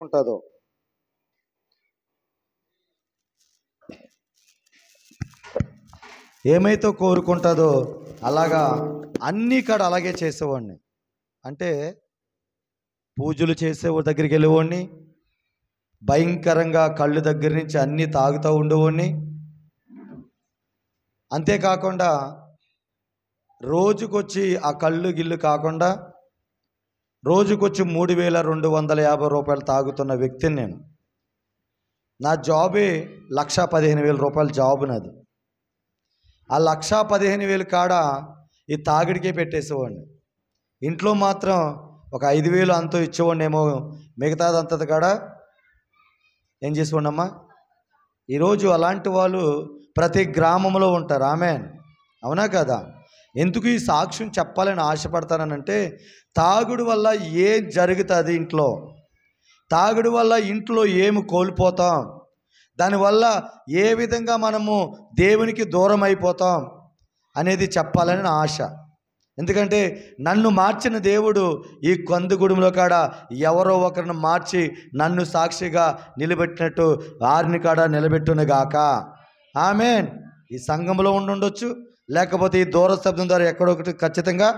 ఉంటుందో ఏమైతే కోరుకుంటుందో అలాగా అన్నీ కాడ అలాగే చేసేవాడిని. అంటే పూజలు చేసేవాడి దగ్గరికి వెళ్ళేవాడిని, భయంకరంగా కళ్ళు దగ్గర నుంచి అన్నీ తాగుతూ ఉండేవాడిని. అంతేకాకుండా రోజుకొచ్చి ఆ కళ్ళు గిల్లు కాకుండా రోజుకొచ్చి 3,250 రూపాయలు తాగుతున్న వ్యక్తిని నేను. నా జాబే 1,15,000 రూపాయల జాబ్ నాది. ఆ 1,15,000 కాడ ఈ తాగిడికే పెట్టేసేవాడిని. ఇంట్లో మాత్రం ఒక 5,000 అంతో ఇచ్చేవాడిని ఏమో, మిగతాదంతది కాడ ఏం చేసేవాడినమ్మా. ఈరోజు అలాంటి వాళ్ళు ప్రతి గ్రామంలో ఉంటారు. ఆమెన్, అవునా కదా? ఎందుకు ఈ సాక్ష్యం చెప్పాలని ఆశపడతానంటే, తాగుడు వల్ల ఏం జరుగుతుంది ఇంట్లో, తాగుడు వల్ల ఇంట్లో ఏమి కోల్పోతాం, దానివల్ల ఏ విధంగా మనము దేవునికి దూరం అయిపోతాం అనేది చెప్పాలని నా ఆశ. ఎందుకంటే నన్ను మార్చిన దేవుడు ఈ కందుగూడెంలో కాడ ఎవరో ఒకరిని మార్చి నన్ను సాక్షిగా నిలబెట్టినట్టు వారిని కాడ నిలబెట్టునుగాక. ఆమేన్. ఈ సంఘంలో ఉండొచ్చు, లేకపోతే ఈ దూర శబ్దం ద్వారా ఎక్కడో ఒకటి ఖచ్చితంగా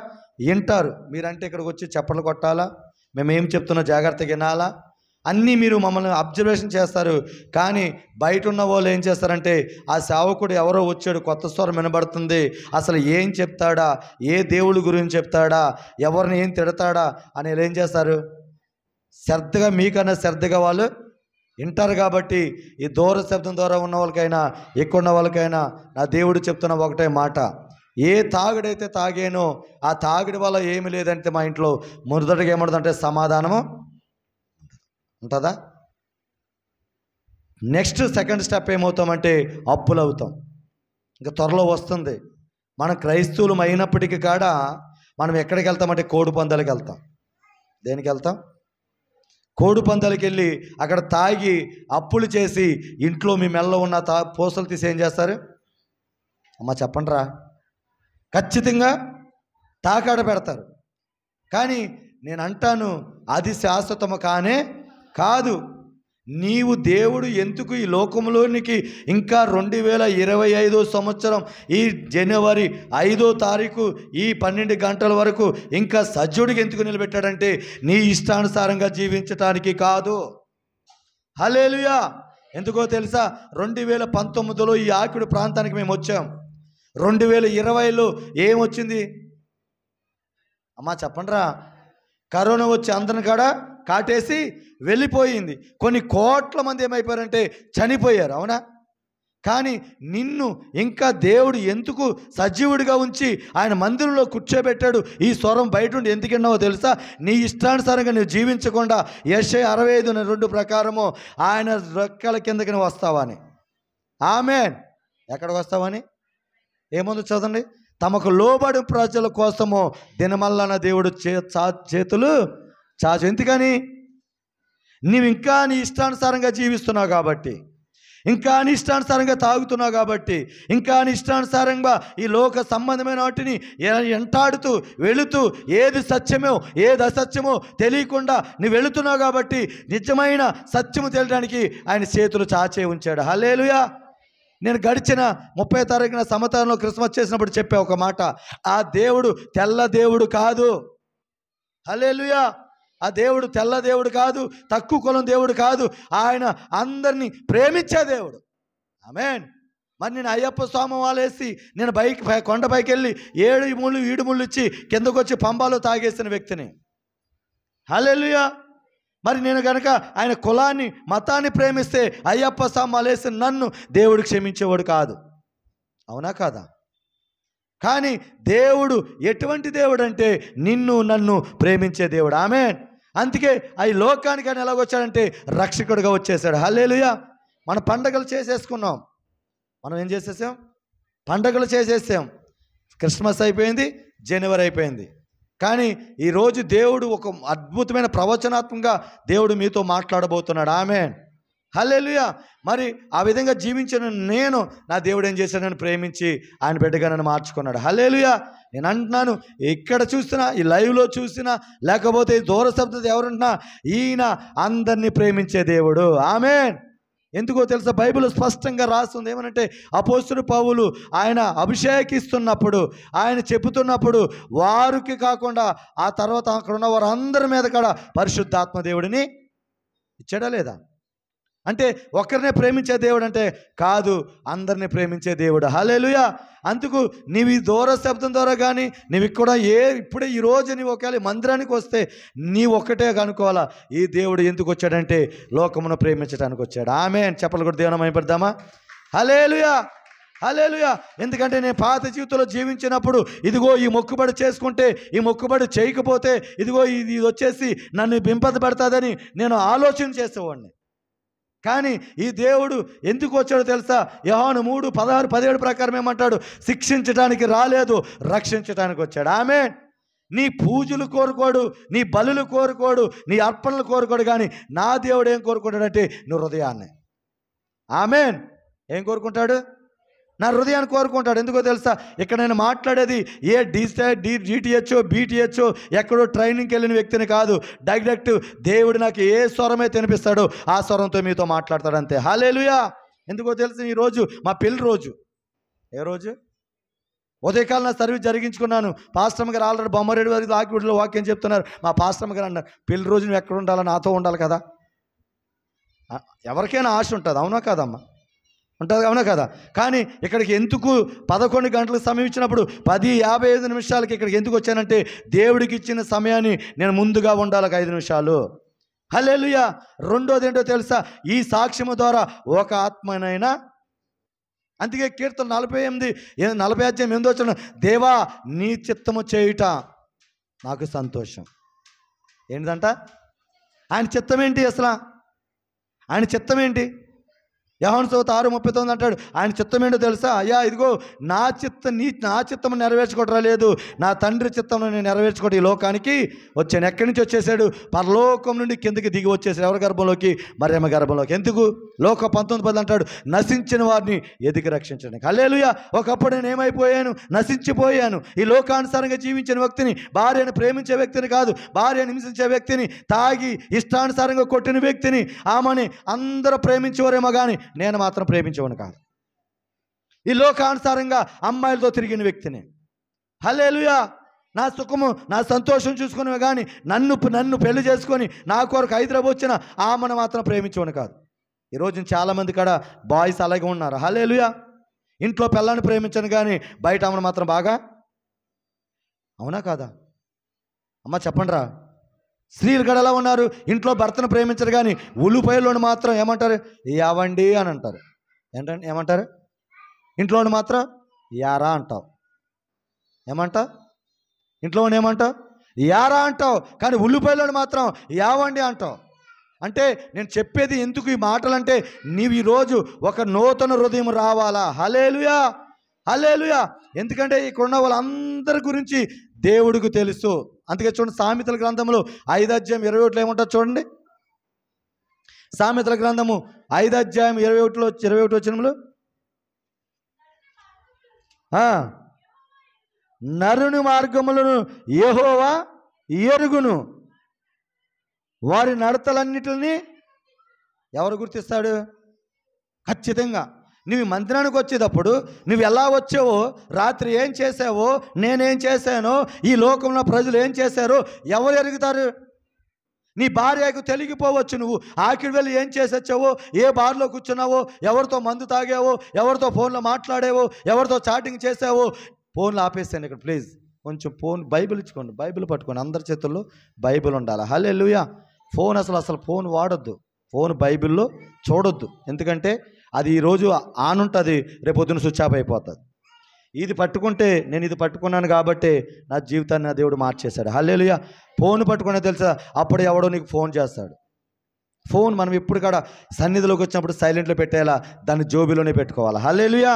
వింటారు. మీరంటే ఇక్కడికి వచ్చి చప్పట్లు కొట్టాలా, మేమేం చెప్తున్నా జాగ్రత్తగా వినాలా, అన్నీ మీరు మమ్మల్ని అబ్జర్వేషన్ చేస్తారు. కానీ బయట ఉన్న వాళ్ళు ఏం చేస్తారంటే, ఆ సేవకుడు ఎవరో వచ్చాడు, కొత్త స్వరం వినబడుతుంది, అసలు ఏం చెప్తాడా, ఏ దేవుడి గురించి చెప్తాడా, ఎవరిని ఏం తిడతాడా అని ఏం చేస్తారు, శ్రద్ధగా మీకన్నా శ్రద్ధగా వాళ్ళు వింటారు. కాబట్టి ఈ దూర శబ్దం ద్వారా ఉన్న వాళ్ళకైనా ఎక్కువ ఉన్న వాళ్ళకైనా నా దేవుడు చెప్తున్న ఒకటే మాట, ఏ తాగుడైతే తాగానో ఆ తాగుడి వల్ల ఏమి లేదంటే మా ఇంట్లో మొదటగా ఏముంటుందంటే సమాధానము ఉంటుందా. నెక్స్ట్ సెకండ్ స్టెప్ ఏమవుతామంటే అప్పులు అవుతాం. ఇంకా త్వరలో వస్తుంది. మనం క్రైస్తవులం అయినప్పటికీ కాడ మనం ఎక్కడికి వెళ్తామంటే కోడి పందాలకు వెళ్తాం. దేనికి వెళ్తాం? కోడి పందాలకు వెళ్ళి అక్కడ తాగి అప్పులు చేసి ఇంట్లో మీ మెల్ల ఉన్న పూసలు తీసి ఏం చేస్తారు అమ్మా చెప్పండి రా, ఖచ్చితంగా తాకాడ పెడతారు. కానీ నేను అంటాను, అది శాశ్వతము కానే కాదు. నీవు దేవుడు ఎందుకు ఈ లోకంలోనికి ఇంకా 2025 సంవత్సరం ఈ జనవరి 5వ తారీఖు ఈ 12 గంటల వరకు ఇంకా సజ్జుడికి ఎందుకు నిలబెట్టాడంటే నీ ఇష్టానుసారంగా జీవించటానికి కాదు. హల్లెలూయా. ఎందుకో తెలుసా, 2019లో ఈ ఆకిడు ప్రాంతానికి మేము వచ్చాం. 2020లో ఏమొచ్చింది అమ్మా చెప్పండిరా, కరోనా వచ్చి అందరిని కాడ కాటేసి వెళ్ళిపోయింది. కొన్ని కోట్ల మంది ఏమైపోయారంటే చనిపోయారు, అవునా? కానీ నిన్ను ఇంకా దేవుడు ఎందుకు సజీవుడిగా ఉంచి ఆయన మందిరంలో కూర్చోబెట్టాడు? ఈ స్వరం బయట ఉండి ఎందుకు విన్నావో తెలుసా? నీ ఇష్టానుసారంగా నువ్వు జీవించకుండా యెషయా 65:2 ప్రకారము ఆయన రెక్కల కిందకి నువ్వు వస్తావని. ఆమేన్. ఎక్కడికి వస్తావని ఏముందో చదవండి. తమకు లోబడి ప్రజల కోసము దినమల్లన దేవుడు చేతులు చాచు. ఎందుకని? నీవు ఇంకా నీ ఇష్టానుసారంగా జీవిస్తున్నావు కాబట్టి, ఇంకా నీ ఇష్టానుసారంగా తాగుతున్నావు కాబట్టి, ఇంకా నీ ఇష్టానుసారంగా ఈ లోక సంబంధమైన వాటిని ఎంటాడుతూ వెళుతూ ఏది సత్యమో ఏది అసత్యమో తెలియకుండా నువ్వు వెళుతున్నావు కాబట్టి నిజమైన సత్యము తెలియడానికి ఆయన చేతులు చాచే ఉంచాడు. హల్లెలూయా. నేను గడిచిన 30వ తారీఖున సమతారంలో క్రిస్మస్ చేసినప్పుడు చెప్పే ఒక మాట, ఆ దేవుడు తెల్ల దేవుడు కాదు. హల్లెలూయా. ఆ దేవుడు తెల్ల దేవుడు కాదు, తక్కువ కులం దేవుడు కాదు, ఆయన అందరినీ ప్రేమించే దేవుడు. ఆమేన్. మరి నేను అయ్యప్ప స్వామి వాళ్ళేసి నేను కొండపైకి వెళ్ళి 7 ముళ్ళు 7 ముళ్ళు ఇచ్చి కిందకు వచ్చి పంబాలో తాగేసిన వ్యక్తిని. హల్లెలూయా. మరి నేను కనుక ఆయన కులాన్ని మతాన్ని ప్రేమిస్తే అయ్యప్ప స్వామి వాళ్ళేసి నన్ను దేవుడు క్షమించేవాడు కాదు, అవునా కాదా? కానీ దేవుడు ఎటువంటి దేవుడు అంటే నిన్ను నన్ను ప్రేమించే దేవుడు. ఆమేన్. అందుకే ఆ లోకానికి ఆయన ఎలాగొచ్చాడంటే రక్షకుడిగా వచ్చేసాడు. హల్లెలూయా. మన పండగలు చేసేసుకున్నాం. మనం ఏం చేసేసాం? పండగలు చేసేసాం. క్రిస్మస్ అయిపోయింది, జనవరి అయిపోయింది. కానీ ఈరోజు దేవుడు ఒక అద్భుతమైన ప్రవచనాత్మకంగా దేవుడు మీతో మాట్లాడబోతున్నాడు. ఆమేన్. హల్లెలూయా. మరి ఆ విధంగా జీవించిన నేను నా దేవుడు ఏం చేశానని ప్రేమించి ఆయన బిడ్డగా నన్ను మార్చుకున్నాడు. హల్లెలూయా. నేను అంటున్నాను, ఇక్కడ చూసినా, ఈ లైవ్లో చూసినా, లేకపోతే ఈ దూర శబ్దం ఎవరుంటున్నా, ఈయన అందరినీ ప్రేమించే దేవుడు. ఆమేన్. ఎందుకో తెలుసా, బైబిల్ స్పష్టంగా రాస్తుంది ఏమనంటే, అపోస్తలుడు పౌలు ఆయన అభిషేకిస్తున్నప్పుడు, ఆయన చెబుతున్నప్పుడు వారికి కాకుండా ఆ తర్వాత అక్కడ ఉన్న వారందరి మీద కూడా పరిశుద్ధాత్మ దేవుడిని ఇచ్చాడా లేదా? అంటే ఒక్కరినే ప్రేమించే దేవుడు అంటే కాదు, అందరినీ ప్రేమించే దేవుడు. హల్లెలూయా. అందుకు నీవు ఈ దూర శబ్దం ద్వారా కానీ నీవు ఇక్కడ ఇప్పుడే ఈరోజు నీవు ఒకవేళ మందిరానికి వస్తే నీ ఒక్కటే కనుక్కోవాలా, ఈ దేవుడు ఎందుకు వచ్చాడంటే లోకమును ప్రేమించడానికి వచ్చాడు. ఆమేన్. చెప్పలు కూడా దేవుని మహిమపడదామా? హల్లెలూయా. హల్లెలూయా. ఎందుకంటే నేను పాత జీవితంలో జీవించినప్పుడు ఇదిగో ఈ మొక్కుబడి చేసుకుంటే, ఈ మొక్కుబడి చేయకపోతే ఇదిగో ఇది వచ్చేసి నన్ను బింపద పెడతాదని నేను ఆలోచన చేసేవాడిని. కానీ ఈ దేవుడు ఎందుకు వచ్చాడో తెలుసా? యోహాను 3:16-17 ప్రకారం ఏమంటాడు? శిక్షించడానికి రాలేదు, రక్షించడానికి వచ్చాడు. ఆమేన్. నీ పూజలు కోరుకోడు, నీ బలులు కోరుకోడు, నీ అర్పణలు కోరుకోడు, కానీ నా దేవుడు ఏం కోరుకుంటాడంటే నీ హృదయాన్ని. ఆమేన్. ఏం కోరుకుంటాడు? నా హృదయాన్ని కోరుకుంటాడు. ఎందుకో తెలుసా? ఇక్కడ నేను మాట్లాడేది ఏ డిటిహెచ్ బీటీహెచ్ ఎక్కడో ట్రైనింగ్కి వెళ్ళిన వ్యక్తిని కాదు. డైరెక్ట్ దేవుడు నాకు ఏ స్వరమే తినిపిస్తాడో ఆ స్వరంతో మీతో మాట్లాడతాడు అంతే. హల్లెలూయా. ఎందుకో తెలుసు, ఈరోజు మా పెళ్లి రోజు. ఏ రోజు? ఉదయకాలం నా సర్వీస్ జరిగించుకున్నాను. పాస్టమ్ గారు ఆల్రెడీ బొమ్మరెడ్డి వారికి ఆకివిడిలో వాక్యం చెప్తున్నారు. మా పాస్టమ్ గారు అన్నారు, పెళ్లి రోజు నువ్వు ఎక్కడ ఉండాలి? నాతో ఉండాలి కదా. ఎవరికైనా ఆశ ఉంటుంది, అవునా కాదమ్మా? ఉంటుంది, అవునా కదా? కానీ ఇక్కడికి ఎందుకు 11 గంటలకు సమయం ఇచ్చినప్పుడు 10:55 ఇక్కడికి ఎందుకు వచ్చానంటే, దేవుడికి ఇచ్చిన సమయాన్ని నేను ముందుగా ఉండాలి 5 నిమిషాలు. హల్లెలూయా. రెండోది ఏంటో తెలుసా? ఈ సాక్ష్యము ద్వారా ఒక ఆత్మనైనా, అందుకే కీర్తన 40:8 దేవా నీ చిత్తము చేయుట నాకు సంతోషం. ఏంటిదంట? ఆయన చిత్తం ఏంటి అసలు? ఆయన చిత్తం ఏంటి? యోహాను సువార్త 6:39 అంటాడు, ఆయన చిత్తం ఏంటో తెలుసా? అయ్యా ఇదిగో నా చిత్తము నెరవేర్చుకోవటం లేదు, నా తండ్రి చిత్తమును నేను నెరవేర్చుకోవడం ఈ లోకానికి వచ్చాను. ఎక్కడి నుంచి వచ్చేసాడు? పరలోకం నుండి కిందకి దిగి వచ్చేసాడు. ఎవరి గర్భంలోకి? మరియమ్మ గర్భంలోకి. ఎందుకు? లోక 19:10 అంటాడు, నశించిన వారిని ఎదిగి రక్షించడానికి. హల్లెలూయా. ఒకప్పుడు నేను ఏమైపోయాను? నశించిపోయాను. ఈ లోకానుసారంగా జీవించిన వ్యక్తిని, భార్యను ప్రేమించే వ్యక్తిని కాదు, భార్యను హింసించే వ్యక్తిని, తాగి ఇష్టానుసారంగా కొట్టిన వ్యక్తిని, ఆమెని అందరూ ప్రేమించేవారేమో కానీ నేను మాత్రం ప్రేమించేవాడు కాదు. ఈ లోకానుసారంగా అమ్మాయిలతో తిరిగిన వ్యక్తిని. హల్లెలూయా. నా సుఖము నా సంతోషం చూసుకునేవి కానీ నన్ను పెళ్లి చేసుకొని నా కొరకు హైదరాబాద్ వచ్చిన ఆమెను మాత్రం ప్రేమించేవాడు కాదు. ఈరోజు చాలామంది కాడ బాయ్స్ అలాగే ఉన్నారు. హల్లెలూయా. ఇంట్లో పిల్లని ప్రేమించను కానీ బయట ఆమెను మాత్రం బాగా, అవునా కాదా అమ్మ? చెప్పండి రా. స్త్రీలు కూడా ఎలా ఉన్నారు? ఇంట్లో భర్తను ప్రేమించరు కానీ ఉల్లిపాయలోని మాత్రం ఏమంటారు? యావండి అని అంటారు. ఏంటంటే ఏమంటారు? ఇంట్లోని మాత్రం యారా అంటావు. ఏమంటావు? ఇంట్లో ఏమంటావు? యారా అంటావు. కానీ ఉల్లిపాయలోని మాత్రం యావండి అంటావు. అంటే నేను చెప్పేది ఎందుకు ఈ మాటలు అంటే, నీవు ఈరోజు ఒక నూతన హృదయం రావాలా. హల్లెలూయా. హల్లెలూయా. ఎందుకంటే ఇక్కడున్న వాళ్ళందరి గురించి దేవుడికి తెలుసు. అందుకే చూడండి, సామెతల గ్రంథంలో 5:21 ఏముంటుంది చూడండి. సామెతల గ్రంథము 5:21 నరుని మార్గములను యెహోవా ఎరుగును, వారి నడతలన్నిటిని ఎవరు గుర్తిస్తాడు? ఖచ్చితంగా నువ్వు మందిరానికి వచ్చేటప్పుడు నువ్వు ఎలా వచ్చావో, రాత్రి ఏం చేసావో, నేనేం చేశానో, ఈ లోకంలో ప్రజలు ఏం చేశారో ఎవరు ఎరుగుతారు? నీ భార్యకు తెలిగిపోవచ్చు. నువ్వు ఆకిడి వెళ్ళి ఏం చేసి వచ్చావో, ఏ బార్లో కూర్చున్నావో, ఎవరితో మందు తాగావో, ఎవరితో ఫోన్లో మాట్లాడావో, ఎవరితో చాటింగ్ చేసావో. ఫోన్లు ఆపేస్తాను ఇక్కడ ప్లీజ్. కొంచెం బైబిల్ ఇచ్చుకోండి, బైబిల్ పట్టుకోండి. అందరి చేతుల్లో బైబిల్ ఉండాలి. హల్లెలూయా. ఫోన్ అసలు ఫోన్ వాడొద్దు, ఫోన్ బైబిల్లో చూడొద్దు. ఎందుకంటే అది ఈరోజు ఆన్ ఉంటుంది, రేపొద్దున స్విచ్ ఆఫ్ అయిపోతుంది. ఇది పట్టుకుంటే, నేను ఇది పట్టుకున్నాను కాబట్టి నా జీవితాన్ని నా దేవుడు మార్చేశాడు. హల్లెలూయా. ఫోన్ పట్టుకునే తెలుసా? అప్పుడు ఎవడో నీకు ఫోన్ చేస్తాడు. ఫోన్ మనం ఎప్పుడు కూడా సన్నిధిలోకి వచ్చినప్పుడు సైలెంట్లో పెట్టేలా దాన్ని జోబీలోనే పెట్టుకోవాలి. హల్లెలూయా.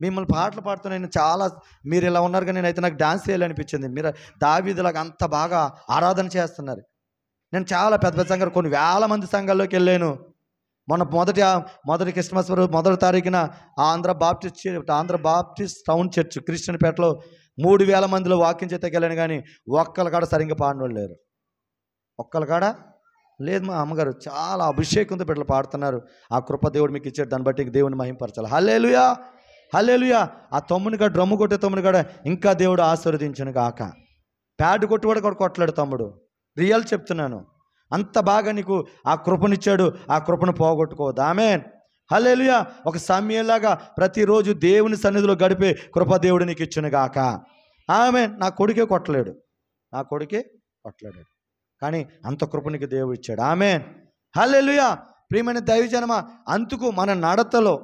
మిమ్మల్ని పాటలు పాడుతున్నాను చాలా, మీరు ఇలా ఉన్నారు కానీ నేనైతే నాకు డాన్స్ చేయాలనిపించింది. మీరు దావీదులాగా అంత బాగా ఆరాధన చేస్తున్నారు. నేను చాలా పెద్ద పెద్ద సంఘాలు, కొన్ని వేల మంది సంఘాల్లోకి వెళ్ళాను. మొన్న మొదటి క్రిస్మస్ మొదటి తారీఖున ఆంధ్ర బాప్టిస్ట్ టౌన్ చర్చ్ క్రిస్టియన్పేటలో 3000 మందిలో వాక్యం చేతకెళ్ళాను, కానీ ఒక్కళ్ళ కాడ సరిగ్గా పాడినోళ్ళు లేరు. ఒక్కళ్ళ కాడ లేదు. మా అమ్మగారు చాలా అభిషేకంతో బిడ్డలు పాడుతున్నారు. ఆ కృప దేవుడు మీకు ఇచ్చాడు, దాన్ని బట్టి దేవుడిని మహింపరచాలి. హల్లెలూయా, హల్లెలూయా. ఆ తమ్ముని కాడ, డ్రమ్ము కొట్టే తమ్ముని కాడ ఇంకా దేవుడు ఆశీర్వదించును గాక. ప్యాడ్ కొట్టువాడు కూడా కొట్టలేడు తమ్ముడు, రియల్ చెప్తున్నాను. అంత బాగా నీకు ఆ కృపనిచ్చాడు, ఆ కృపను పోగొట్టుకోవద్దు. ఆమేన్, హల్లెలూయా. ఒక సమయంలాగా ప్రతిరోజు దేవుని సన్నిధిలో గడిపే కృప దేవుడు నీకు ఇచ్చును గాక. ఆమేన్. నా కొడుకే కొట్టలేడు, కానీ అంత కృప నీకు దేవుడు ఇచ్చాడు. ఆమేన్, హల్లెలూయా. ప్రియమైన దైవజనమా, అందుకు మన నడతలో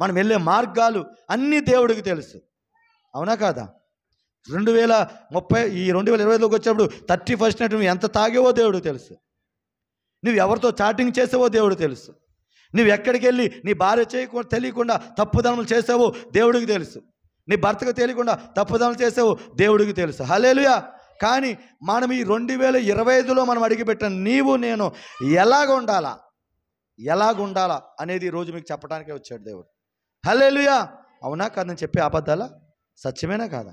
మనం వెళ్ళే మార్గాలు అన్నీ దేవుడికి తెలుసు. అవునా కాదా? 2020లోకి వచ్చినప్పుడు 31st నువ్వు ఎంత తాగేవో దేవుడికి తెలుసు. నువ్వు ఎవరితో చాటింగ్ చేసావో దేవుడు తెలుసు. నువ్వు ఎక్కడికి వెళ్ళి నీ భార్య తెలియకుండా తప్పుదనలు చేసావో దేవుడికి తెలుసు. నీ భర్తకు తెలియకుండా తప్పుదనలు చేసావో దేవుడికి తెలుసు. హల్లెలూయా. కానీ మనం ఈ 2025లో మనం అడిగిపెట్టిన నీవు నేను ఎలాగ ఉండాలా అనేది ఈరోజు మీకు చెప్పడానికే వచ్చాడు దేవుడు. హల్లెలూయా. అవునా కాదు? నేను చెప్పే అబద్ధాలా సత్యమేనా కాదా?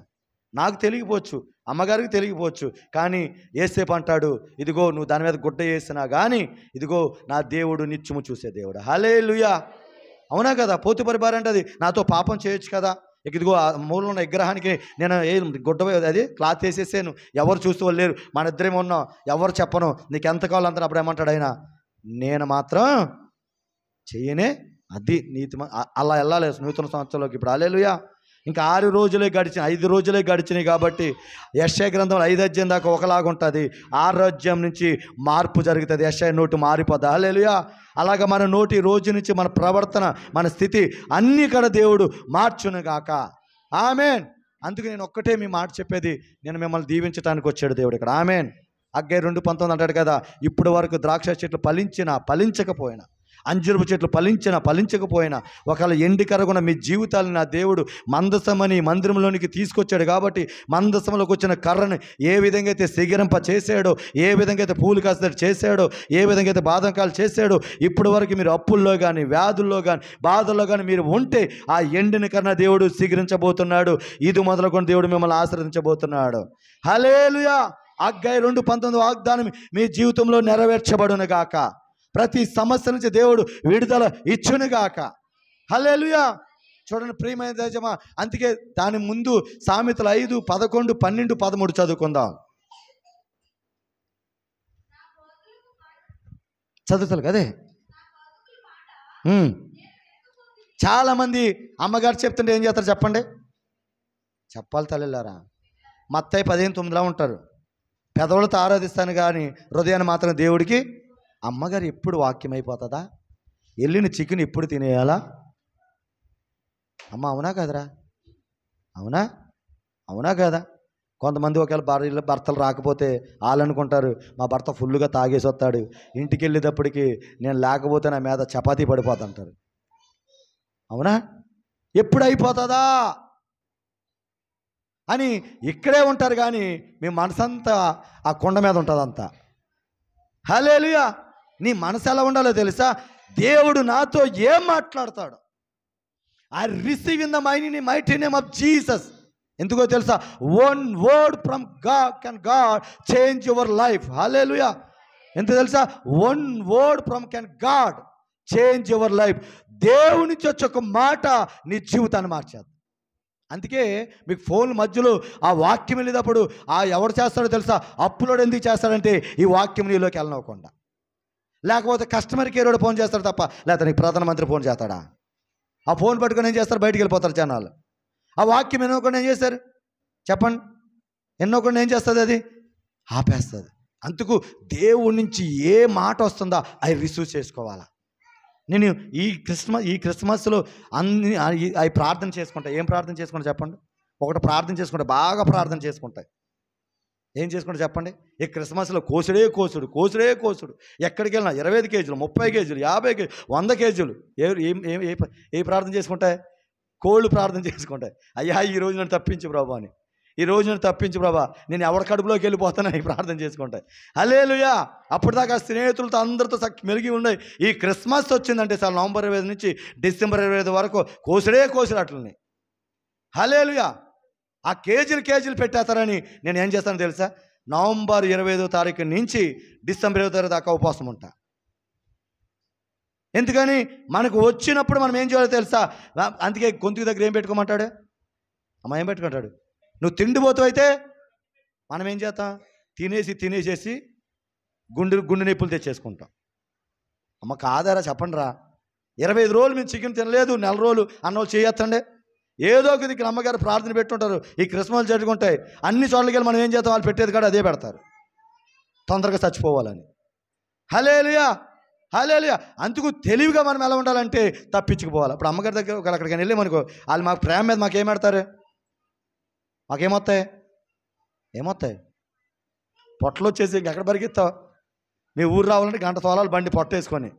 నాకు తెలియకపోవచ్చు, అమ్మగారికి తెలియకపోవచ్చు, కానీ యేసేపు అంటాడు, ఇదిగో నువ్వు దాని మీద గుడ్డ వేసినా కానీ ఇదిగో నా దేవుడు నిత్యము చూసే దేవుడు. హల్లెలూయా. అవునా కదా? పోతుపరి భార్య అంటే అది నాతో పాపం చేయొచ్చు కదా, ఇదిగో ఆ మూలలో ఉన్న విగ్రహానికి నేను గుడ్డ అది క్లాత్ వేసేసాను, ఎవరు చూస్తూ లేరు, మన ఇద్దరేమో ఉన్నాం, ఎవరు చెప్పను, నీకు ఎంత కావాలో అంత. అప్పుడు ఏమంటాడు ఆయన, నేను మాత్రం చెయ్యనే. అది నీతి. అలా వెళ్ళాలి నూతన సంవత్సరంలోకి. ఇప్పుడు హల్లెలూయా. ఇంకా 5 రోజులే గడిచినాయి కాబట్టి యెషయా గ్రంథంలో 5 అధ్యాయం దాకా ఒకలాగా ఉంటుంది, 6వ అధ్యాయం నుంచి మార్పు జరుగుతుంది. యెషయా నోటు మారిపోద్ది. హల్లెలూయా. అలాగ మన నోటి రోజు నుంచి మన ప్రవర్తన, మన స్థితి అన్నీ కూడా దేవుడు మార్చునుగాక. ఆమేన్. అందుకు నేను ఒక్కటే మీ మాట చెప్పేది, నేను మిమ్మల్ని దీవించడానికి వచ్చాడు దేవుడు ఇక్కడ. ఆమేన్. హగ్గై 2:19 అంటాడు కదా, ఇప్పుడు వరకు ద్రాక్ష చెట్లు ఫలించకపోయినా, అంజూరపు చెట్లు ఫలించకపోయినా, ఒకవేళ ఎండి కరగున మీ జీవితాలను నా దేవుడు మందసమని మందిరంలోనికి తీసుకొచ్చాడు. కాబట్టి మందసంలోకి వచ్చిన కర్రని ఏ విధంగా అయితే సిగిరింప చేశాడో, ఏ విధంగా అయితే పూలు కాసేటట్టు చేశాడో, ఏ విధంగా అయితే బాదంకాయలు చేశాడో, ఇప్పుడు వరకు మీరు అప్పుల్లో కానీ, వ్యాధుల్లో కానీ, బాధల్లో కానీ మీరు ఉంటే ఆ ఎండిన కర్ర దేవుడు సిగిరించబోతున్నాడు. ఇది మొదలుకొని దేవుడు మిమ్మల్ని ఆశీర్వదించబోతున్నాడు. హల్లెలూయా. హగ్గై 2:19 వాగ్దానం మీ జీవితంలో నెరవేర్చబడునుగాక. ప్రతి సమస్య నుంచి దేవుడు విడుదల ఇచ్చునుగాక. హల్లెలూయా. చూడండి ప్రియమైన దైవమా, అందుకే దాని ముందు సామెతలు 5, 11, 12, 13 చదువుకుందాం. చదువుతారు కదే. చాలామంది అమ్మగారు చెప్తుంటే ఏం చేస్తారు చెప్పండి? చెప్పాలి తల్లిలారా. మత్తయి 15:9 ఉంటారు. పెదవులతో ఆరాధిస్తాను కానీ హృదయాన్ని మాత్రం దేవుడికి. అమ్మగారు ఎప్పుడు వాక్యం అయిపోతుందా? వెళ్ళిన చికెన్ ఎప్పుడు తినేయాలా? అమ్మ అవునా కదరా? అవునా కదా? కొంతమంది ఒకవేళ భర్తలు రాకపోతే వాళ్ళు అనుకుంటారు, మా భర్త ఫుల్గా తాగేసి వస్తాడు, ఇంటికి వెళ్ళేటప్పటికి నేను లేకపోతే నా మీద చపాతీ పడిపోతుంటారు. అవునా? ఎప్పుడు అయిపోతుందా అని ఇక్కడే ఉంటారు, కానీ మీ మనసంతా ఆ కొండ మీద ఉంటుందంతా. హల్లెలూయా. నీ మనసు ఎలా ఉండాలో తెలుసా? దేవుడు నాతో ఏం మాట్లాడతాడు, I receive in the mighty name of Jesus. ఎందుకో తెలుసా? 1 word from God can God change your life. హల్లెలూయా. ఎంత తెలుసా? 1 word from can God change your life. దేవుని నుంచి వచ్చే ఒక మాట నీ జీవితాన్ని మార్చేది. అందుకే మీకు ఫోన్ మధ్యలో ఆ వాక్యం వెళ్ళేటప్పుడు ఎవరు చేస్తాడో తెలుసా? అప్లోడ్ ఎందుకు చేస్తాడంటే ఈ వాక్యం నీలోకి వెళ్ళనివ్వకుండా. లేకపోతే కస్టమర్ కేర్ వాడు ఫోన్ చేస్తాడు తప్ప, లేకపోతే నీకు ప్రధానమంత్రి ఫోన్ చేస్తాడా? ఆ ఫోన్ పట్టుకొని ఏం చేస్తారు? బయటికి వెళ్ళిపోతారు జనాలు. ఆ వాక్యం ఎన్నోకుండా ఏం చేస్తారు చెప్పండి? ఎన్నోకుండా ఏం చేస్తుంది? అది ఆపేస్తుంది. అందుకు దేవుడి నుంచి ఏ మాట వస్తుందో అవి రిసీవ్ చేసుకోవాలా. నేను ఈ క్రిస్మస్లో అవి ప్రార్థన చేసుకుంటా. ఏం ప్రార్థన చేసుకుంటా చెప్పండి? ఒకటి ప్రార్థన చేసుకుంటా, బాగా ప్రార్థన చేసుకుంటాయి. ఏం చేసుకుంటా చెప్పండి? ఈ క్రిస్మస్లో కోసుడే కోసుడు. ఎక్కడికి వెళ్ళినా 25 కేజీలు, 30 కేజీలు, 50 కేజీలు, 100 కేజీలు. ఏ ప్రార్థన చేసుకుంటాయి? కోళ్ళు ప్రార్థన చేసుకుంటాయి. అయ్యా ఈ రోజు నన్ను తప్పించు ప్రభు అని. ఈ రోజు నేను తప్పించు ప్రభా, నేను ఎవరి కడుపులోకి వెళ్ళిపోతానని ప్రార్థన చేసుకుంటాయి. హల్లెలూయా. అప్పటిదాకా స్నేహితులతో అందరితో మెలిగి ఉన్నాయి. ఈ క్రిస్మస్ వచ్చిందంటే సార్ నవంబర్ 25 నుంచి డిసెంబర్ 25 వరకు కోసుడు అట్లని. హల్లెలూయా. ఆ కేజీలు పెట్టేస్తారని నేను ఏం చేస్తానో తెలుసా, నవంబర్ 25వ తారీఖు నుంచి డిసెంబర్ 20 తారీఖు దాకా ఉపవాసం ఉంటా. ఎందుకని మనకు వచ్చినప్పుడు మనం ఏం చేయాలో తెలుసా. అందుకే గొంతుకు దగ్గర ఏం పెట్టుకోమంటాడు, అమ్మ ఏం పెట్టుకుంటాడు, నువ్వు తిండిపోతూ అయితే మనం ఏం చేస్తాం, తినేసేసి గుండె నొప్పులు తెచ్చేసుకుంటాం. అమ్మ కాదారా చెప్పండి రా, 25 రోజులు మేము చికెన్ తినలేదు, నెల రోజులు అన్నోళ్ళు చేయొచ్చండి. ఏదో ఒక దిక్కు అమ్మగారు ప్రార్థన పెట్టుంటారు. ఈ క్రిస్మస్ జరుగుంటాయి, అన్ని చోట్లకి వెళ్ళి మనం ఏం చేస్తాం, వాళ్ళు పెట్టేది కూడా అదే పెడతారు, తొందరగా చచ్చిపోవాలని. హల్లెలూయా. హల్లెలూయా. అందుకు తెలివిగా మనం ఎలా ఉండాలంటే తప్పించుకుపోవాలి. ఇప్పుడు అమ్మగారి దగ్గర ఒకవేళ అక్కడికి వెళ్ళి మనకు వాళ్ళు మాకు ప్రేమ మీద మాకేం పెడతారు, ఏమొస్తాయి పొట్టలు వచ్చేసి ఇంకెక్కడ పరిగెత్తావు. మీ ఊరు రావాలంటే గంట తోలాలు బండి పొట్టేసుకొని,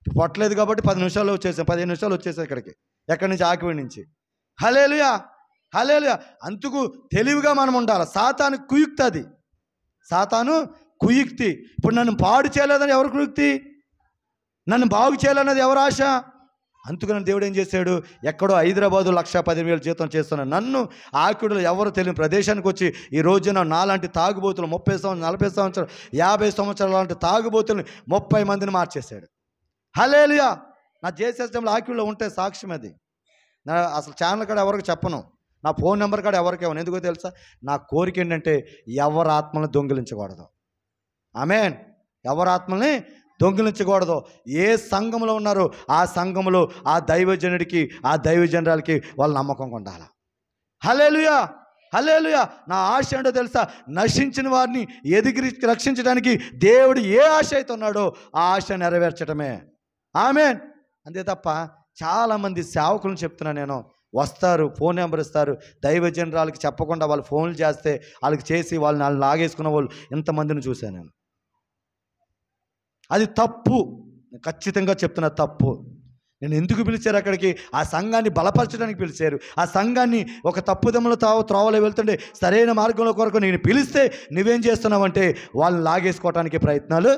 పొట్టలేదు కాబట్టి 10 నిమిషాల్లో వచ్చేసాం, 15 నిమిషాలు వచ్చేసాం ఇక్కడికి, ఎక్కడి నుంచి ఆకివీ నుంచి. హల్లెలూయా. హల్లెలూయా. అందుకు తెలివిగా మనం ఉండాలి. సాతాను కుయుక్తి, అది సాతాను కుయుక్తి. ఇప్పుడు నన్ను పాడు చేయలేదని ఎవరు కుయుక్తి, నన్ను బాగు చేయాలన్నది ఎవరు ఆశ. అందుకని దేవుడు ఏం చేశాడు, ఎక్కడో హైదరాబాదు 1,10,000 జీతం చేస్తున్న నన్ను ఆకుడులు ఎవరు తెలియని ప్రదేశానికి వచ్చి ఈ రోజున నాలాంటి తాగుబోతులు 30 సంవత్సరాలు 40 సంవత్సరాలు 50 సంవత్సరాల లాంటి తాగుబోతుల్ని 30 మందిని మార్చేశాడు. హల్లెలూయా. నా జేసీఎస్ఎంలో ఆకుడులో ఉంటే సాక్ష్యం అది. నా అసలు ఛానల్ కాడ ఎవరికి చెప్పను, నా ఫోన్ నెంబర్ కాడ ఎవరికి ఇవ్వను. ఎందుకో తెలుసా, నా కోరిక ఏంటంటే ఎవరి ఆత్మలను దొంగిలించకూడదు. ఆమేన్. ఎవరి ఆత్మల్ని దొంగిలించకూడదు. ఏ సంఘంలో ఉన్నారో ఆ సంఘంలో ఆ దైవజనుడికి ఆ దైవజనరాలకి వాళ్ళ నమ్మకంగా ఉండాలి. హల్లెలూయా. హల్లెలూయా. నా ఆశ ఏంటో తెలుసా, నశించిన వారిని ఎదిగి రక్షించడానికి దేవుడు ఏ ఆశ అయితే ఉన్నాడో ఆ ఆశ నెరవేర్చడమే. ఆమేన్. అంతే తప్ప చాలామంది సేవకులను చెప్తున్నా నేను, వస్తారు, ఫోన్ నెంబర్ ఇస్తారు, దైవజనరాలకి చెప్పకుండా వాళ్ళు ఫోన్లు చేస్తే వాళ్ళకి చేసి వాళ్ళని లాగేసుకున్న వాళ్ళు ఇంతమందిని చూశాను నేను. అది తప్పు, ఖచ్చితంగా చెప్తున్నా తప్పు. నేను ఎందుకు పిలిచారు అక్కడికి, ఆ సంఘాన్ని బలపరచడానికి పిలిచారు. ఆ సంఘాన్ని ఒక తప్పుదమ్ముల త్రోవలో వెళ్తుండే సరైన మార్గంలో కొరకు నేను పిలిస్తే నువ్వేం చేస్తున్నావంటే వాళ్ళని లాగేసుకోవడానికి ప్రయత్నాలు.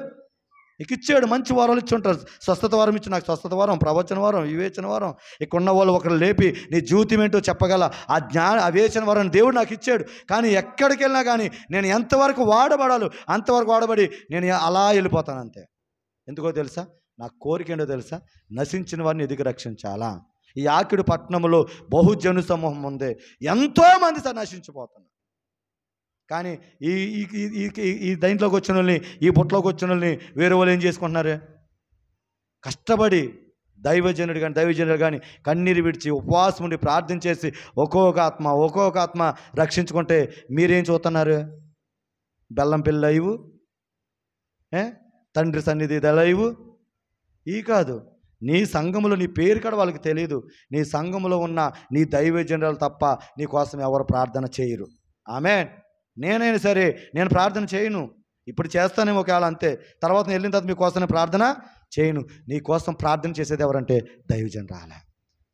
నీకు ఇచ్చాడు, మంచి వారాలు ఇచ్చి ఉంటారు, స్వస్థత వారం ఇచ్చి, నాకు స్వస్థత వారం, ప్రవచన వారం, వివేచన వారం, ఇక్కడ ఉన్న వాళ్ళు ఒకరు లేపి నీ జీవితం ఏంటో చెప్పగల ఆ వివేచన వారం దేవుడు నాకు ఇచ్చాడు. కానీ ఎక్కడికి వెళ్ళినా కానీ నేను ఎంతవరకు వాడబడాలో అంతవరకు వాడబడి నేను అలా వెళ్ళిపోతాను అంతే. ఎందుకో తెలుసా, నా కోరిక ఏంటో తెలుసా, నశించిన వారిని ఎదిగి రక్షించాలా. ఈ ఆకిడు పట్టణంలో బహుజను సమూహం ఉంది, ఎంతోమంది సార్ నశించిపోతున్నారు. కానీ ఈ దీంట్లోకి వచ్చిన వాళ్ళని, ఈ బుట్టలోకి వచ్చిన వాళ్ళని వేరే వాళ్ళు ఏం చేసుకుంటున్నారు, కష్టపడి దైవజనుడు కానీ కన్నీరు విడిచి ఉపవాసం ఉండి ప్రార్థన చేసి ఒక్కొక్క ఆత్మ రక్షించుకుంటే మీరేం చూస్తున్నారు, బెల్లం పిల్ల ఇవు, తండ్రి సన్నిధి దళయివు ఈ కాదు. నీ సంఘములో నీ పేరు కూడా వాళ్ళకి తెలియదు. నీ సంఘములో ఉన్న నీ దైవజనులు తప్ప నీ కోసం ఎవరు ప్రార్థన చేయరు. ఆమేన్. నేనైనా సరే నేను ప్రార్థన చేయను, ఇప్పుడు చేస్తానేమో ఒకవేళ అంతే, తర్వాత వెళ్ళిన తర్వాత మీకోసం ప్రార్థన చేయను. నీ కోసం ప్రార్థన చేసేది ఎవరంటే దైవజనురాలే.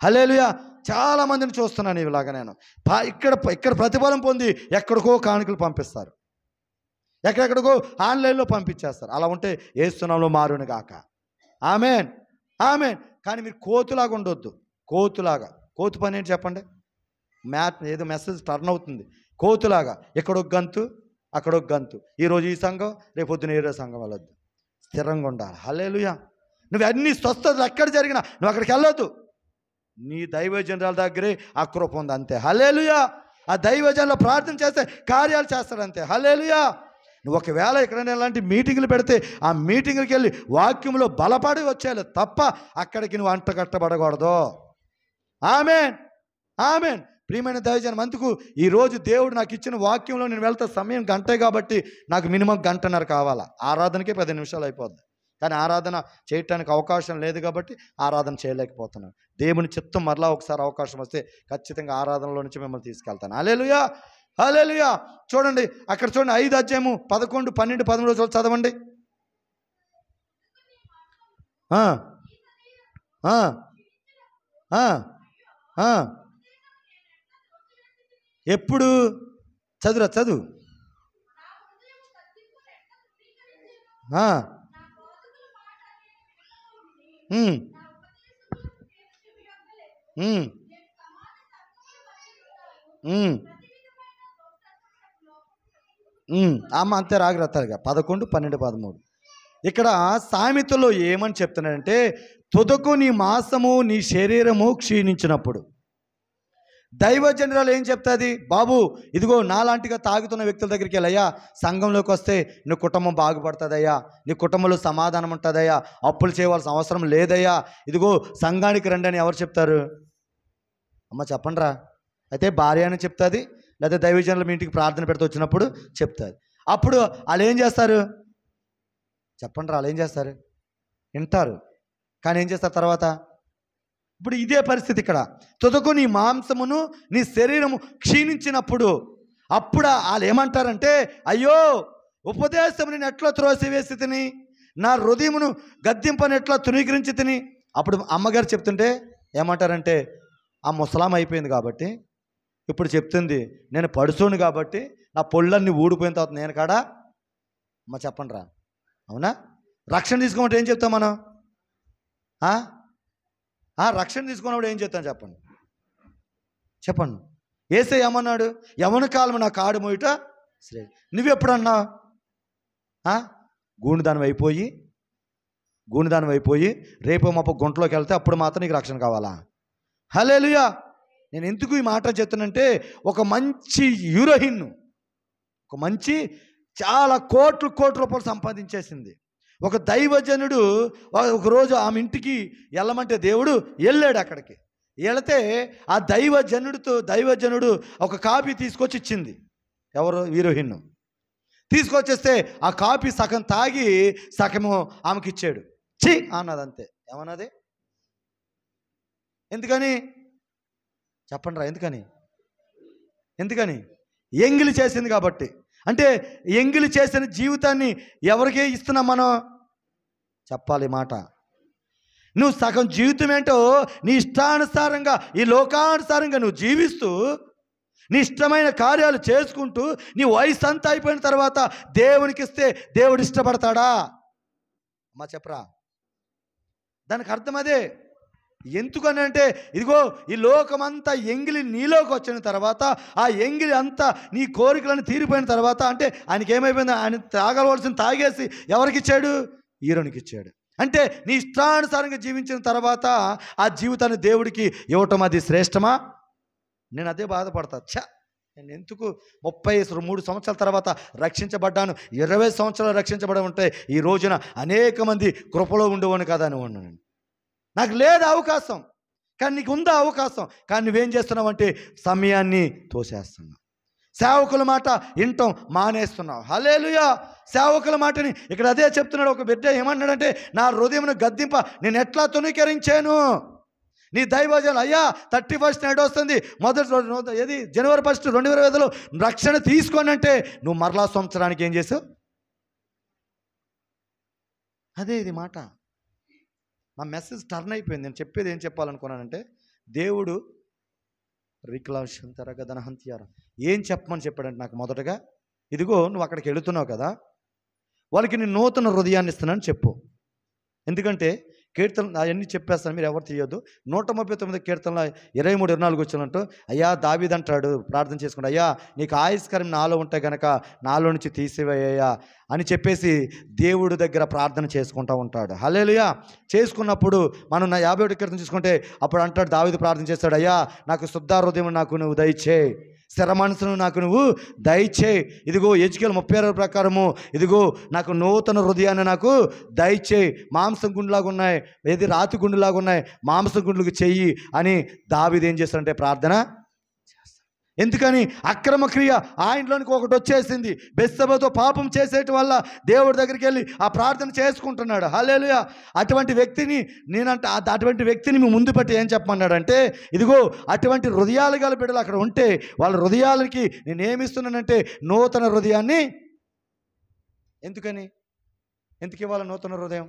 హల్లెలూయా. చాలామందిని చూస్తున్నాను ఇలాగా నేను. ఇక్కడ ప్రతిఫలం పొంది ఎక్కడికో కానుకలు పంపిస్తారు, ఎక్కడెక్కడికో ఆన్లైన్లో పంపించేస్తారు. అలా ఉంటే ఏస్తున్నాంలో మారును గాక. ఆమేన్. ఆమేన్. కానీ మీరు కోతులాగా ఉండొద్దు. కోతు పని ఏంటి చెప్పండి, ఏదో మెసేజ్ టర్న్ అవుతుంది, కోతులాగా ఎక్కడొక గంతు అక్కడొక గంతు, ఈరోజు ఈ సంఘం రేపొద్దున ఏదో సంఘం వెళ్ళొద్దు, స్థిరంగా ఉండాలి. హల్లెలూయా. నువ్వు అన్ని స్వస్థతలు ఎక్కడ జరిగినా నువ్వు అక్కడికి వెళ్ళొద్దు, నీ దైవజనురాల దగ్గరే ఆ కృప ఉంది అంతే. హల్లెలూయా. ఆ దైవజనులు ప్రార్థన చేస్తే కార్యాలు చేస్తాడంతే. హల్లెలూయా. నువ్వు ఒకవేళ ఎక్కడైనా ఇలాంటి మీటింగులు పెడితే ఆ మీటింగులకి వెళ్ళి వాక్యంలో బలపడి వచ్చేయాలి తప్ప అక్కడికి నువ్వు అంటగట్టబడకూడదు. ఆమేన్. ఆమేన్. ప్రియమైన దైవజనం, అందుకు ఈరోజు దేవుడు నాకు ఇచ్చిన వాక్యంలో నేను వెళ్తా సమయం గంటే కాబట్టి నాకు మినిమం 1.5 గంటన్నర కావాలా. ఆరాధనకే 10 నిమిషాలు అయిపోద్ది, కానీ ఆరాధన చేయటానికి అవకాశం లేదు కాబట్టి ఆరాధన చేయలేకపోతున్నాను. దేవుని చిత్తం మరలా ఒకసారి అవకాశం వస్తే ఖచ్చితంగా ఆరాధనలో నుంచి మిమ్మల్ని తీసుకెళ్తాను. హల్లెలూయా. హల్లెలూయా. చూడండి అక్కడ చూడండి, 5 అధ్యాయము 11, 12, 13 చదవండి. ఎప్పుడు చదువురా చదువు. అమ్మ అంతే రాగరతారుగా 11, 12, 13. ఇక్కడ సామెతలో ఏమని చెప్తున్నాడంటే, తుదకు నీ మాంసము నీ శరీరము క్షీణించినప్పుడు. దైవజనురాలు ఏం చెప్తుంది? బాబు ఇదిగో నాలాంటిగా తాగుతున్న వ్యక్తుల దగ్గరికి వెళ్ళయ్యా, సంఘంలోకి వస్తే నీ కుటుంబం బాగుపడుతుందయ్యా, నీ కుటుంబంలో సమాధానం ఉంటుందయ్యా, అప్పులు చేయవలసిన అవసరం లేదయ్యా, ఇదిగో సంఘానికి రండి అని ఎవరు చెప్తారు? అమ్మ చెప్పండి రా. అయితే భార్య అని చెప్తుంది, లేదా దైవజనులు మీ ఇంటికి ప్రార్థన పెడితే వచ్చినప్పుడు చెప్తుంది. అప్పుడు వాళ్ళు ఏం చేస్తారు? చెప్పండి రా, వాళ్ళు ఏం చేస్తారు? వింటారు, కానీ ఏం చేస్తారు తర్వాత? ఇప్పుడు ఇదే పరిస్థితి ఇక్కడ. తుదకు నీ మాంసమును నీ శరీరము క్షీణించినప్పుడు అప్పుడు వాళ్ళు ఏమంటారంటే, అయ్యో ఉపదేశము నేను ఎట్లా త్రోసివేసి తిని, నా హృదయమును గద్దింపని ఎట్లా తృణీకరించి తిని. అప్పుడు అమ్మగారు చెప్తుంటే ఏమంటారంటే, ఆ ముసలాం అయిపోయింది కాబట్టి ఇప్పుడు చెప్తుంది, నేను పడుసోను కాబట్టి నా పొళ్ళన్నీ ఊడిపోయిన తర్వాత నేను కాడా. అమ్మ చెప్పండి రా, అవునా? రక్షణ తీసుకోమంటే ఏం చెప్తాం మనం? రక్షణ తీసుకున్నప్పుడు ఏం చెప్తాను చెప్పండి? చెప్పండి. యేసయ్య ఏమన్నాడు? యవన కాలం నా కాడు మోయుట సరే. నువ్వెప్పుడన్నా గూనిదానం అయిపోయి రేపు మాపు గుంటలోకి వెళ్తే అప్పుడు మాత్రం నీకు రక్షణ కావాలా? హల్లెలూయా. నేను ఎందుకు ఈ మాట చెప్తానంటే, ఒక మంచి హీరోయిన్, ఒక మంచి చాలా కోట్ల రూపాయలు సంపాదించేసింది ఒక దైవజనుడు ఒకరోజు ఆమె ఇంటికి వెళ్ళమంటే దేవుడు వెళ్ళాడు. అక్కడికి వెళితే ఆ దైవజనుడు ఒక కాపీ తీసుకొచ్చి ఇచ్చింది. ఎవరు? హీరోయిన్ తీసుకొచ్చేస్తే ఆ కాపీ సగం తాగి సగము ఆమెకి ఇచ్చాడు. ఛీ అన్నది, అంతే. ఏమన్నది? ఎందుకని చెప్పండి రా? ఎందుకని? ఎంగిలి చేసింది కాబట్టి. అంటే ఎంగిలి చేసిన జీవితాన్ని ఎవరికే ఇస్తున్నాం మనం? చెప్పాలి మాట. నువ్వు సగం జీవితం ఏంటో నీ ఇష్టానుసారంగా, ఈ లోకానుసారంగా నువ్వు జీవిస్తూ నీ ఇష్టమైన కార్యాలు చేసుకుంటూ నీ వయసు అంతా అయిపోయిన తర్వాత దేవునికి ఇస్తే దేవుడు ఇష్టపడతాడా? అమ్మా చెప్పరా? దానికి అర్థం అదే. ఎందుకని అంటే, ఇదిగో ఈ లోకమంతా ఎంగిలి నీలోకి వచ్చిన తర్వాత, ఆ ఎంగిలి అంతా నీ కోరికలను తీరిపోయిన తర్వాత, అంటే ఆయనకి ఏమైపోయింది? ఆయన తాగవలసిన తాగేసి ఎవరికి ఇచ్చాడు? హీరోనికి ఇచ్చాడు. అంటే నీ ఇష్టానుసారంగా జీవించిన తర్వాత ఆ జీవితాన్ని దేవుడికి ఇవ్వటం అది శ్రేష్టమా? నేను అదే బాధపడతా. నేను ఎందుకు 33 సంవత్సరాల తర్వాత రక్షించబడ్డాను, 20 సంవత్సరాలు రక్షించబడి ఉంటే ఈ రోజున అనేక మంది కృపలో ఉండేవాను కదా అని ఉన్నాను. నాకు లేదు అవకాశం, కానీ నీకు ఉందా అవకాశం? కానీ నువ్వేం చేస్తున్నావు అంటే సమయాన్ని తోసేస్తున్నావు. సేవకుల మాట వినటం మానేస్తున్నావు. హల్లెలూయా. సేవకుల మాటని ఇక్కడ అదే చెప్తున్నాడు. ఒక బిడ్డ ఏమన్నాడంటే, నా హృదయమును గద్దింప నేను ఎట్లా తృణీకరించాను. నీ దైవజనులు అయ్యా 31 నాడు వస్తుంది, మొదటి రోజు ఏది జనవరి 1, 2025లో రక్షణ తీసుకోని అంటే నువ్వు మరలా సంవత్సరానికి ఏం చేసావు? అదే ఇది మాట. నా మెసేజ్ టర్న్ అయిపోయింది. నేను చెప్పేది ఏం చెప్పాలనుకున్నానంటే, దేవుడు రిక్లాషంతరగదనహంత్యార ఏం చెప్పమని చెప్పాడంటే నాకు మొదటగా, ఇదిగో నువ్వు అక్కడికి వెళుతున్నావు కదా, వాళ్ళకి నేను నూతన హృదయాన్ని ఇస్తున్నాను చెప్పు. ఎందుకంటే కీర్తనలు అవన్నీ చెప్పేస్తాను, మీరు ఎవరు తీయొద్దు. 139 కీర్తనలు 23, 24 వచ్చినట్టు, అయ్యా దావీదు అంటాడు ప్రార్థన చేసుకుంటా, అయ్యా నీకు ఆయుష్కరం నాలో ఉంటే కనుక నాలో నుంచి తీసివేయ్యా అని చెప్పేసి దేవుడి దగ్గర ప్రార్థన చేసుకుంటూ ఉంటాడు. హల్లెలూయా. చేసుకున్నప్పుడు మనం 51 కీర్తన చూసుకుంటే అప్పుడు అంటాడు, దావీదు ప్రార్థన చేస్తాడు, అయ్యా నాకు శుద్ధ హృదయం నాకు నువ్వు దయచేయి, స్థిర మనసును నాకు నువ్వు దయచేయి. ఇదిగో ఎజికేల్ 36 ప్రకారము, ఇదిగో నాకు నూతన హృదయాన్ని నాకు దయచేయి. మాంసం గుండెలాగా ఉన్నాయి, ఏది రాతి గుండెలాగా ఉన్నాయి, మాంసం గుండెలకు చెయ్యి అని దావీదు ఏం చేస్తాడంటే ప్రార్థన చేస్తాడు. ఎందుకని? అక్రమ క్రియ ఆయనలోనికి ఒకటి వచ్చేసింది. బెత్షెబతో పాపం చేసేటి వల్ల దేవుడి దగ్గరికి వెళ్ళి ఆ ప్రార్థన చేసుకుంటున్నాడు. హల్లెలూయా. అటువంటి వ్యక్తిని అటువంటి వ్యక్తిని మీ ముందు పెట్టి ఏం చెప్పమన్నాడంటే, ఇదిగో అటువంటి హృదయాలు గల బిడ్డలు అక్కడ ఉంటే వాళ్ళ హృదయాలకి నేనేమిస్తున్నానంటే నూతన హృదయాన్ని. ఎందుకు ఇవ్వాలి నూతన హృదయం?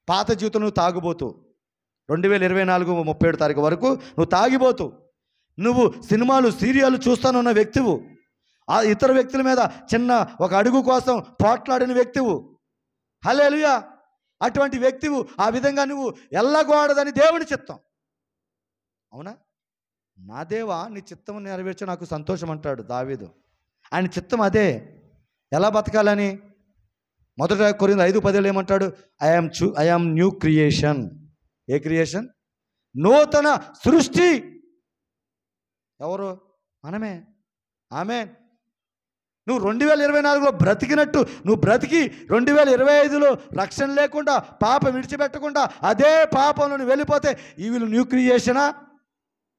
పాత జీవితం నువ్వు తాగుబోతు, 2024 37 తారీఖు వరకు నువ్వు తాగిపోతూ, నువ్వు సినిమాలు సీరియల్ చూస్తానున్న వ్యక్తివు, ఆ ఇతర వ్యక్తుల మీద చిన్న ఒక అడుగు కోసం పోట్లాడిన వ్యక్తివు. హల్లెలూయా. అటువంటి వ్యక్తివు. ఆ విధంగా నువ్వు ఎల్లగూడదని దేవుని చిత్తం. అవునా? నా దేవా నీ చిత్తం నెరవేర్చ నాకు సంతోషం అంటాడు దావీదు. ఆయన చిత్తం అదే. ఎలా బతకాలని? 1 కొరింథీ 5:10 ఏమంటాడు? I am new creation. A creation? నూతన సృష్టి. ఎవరు? మనమే. ఆమేన్. నువ్వు 2024లో బ్రతికినట్టు నువ్వు బ్రతికి 2025లో రక్షణ లేకుండా పాపం విడిచిపెట్టకుండా అదే పాపంలో నువ్వు వెళ్ళిపోతే ఈ విల్ న్యూ క్రియేషనా?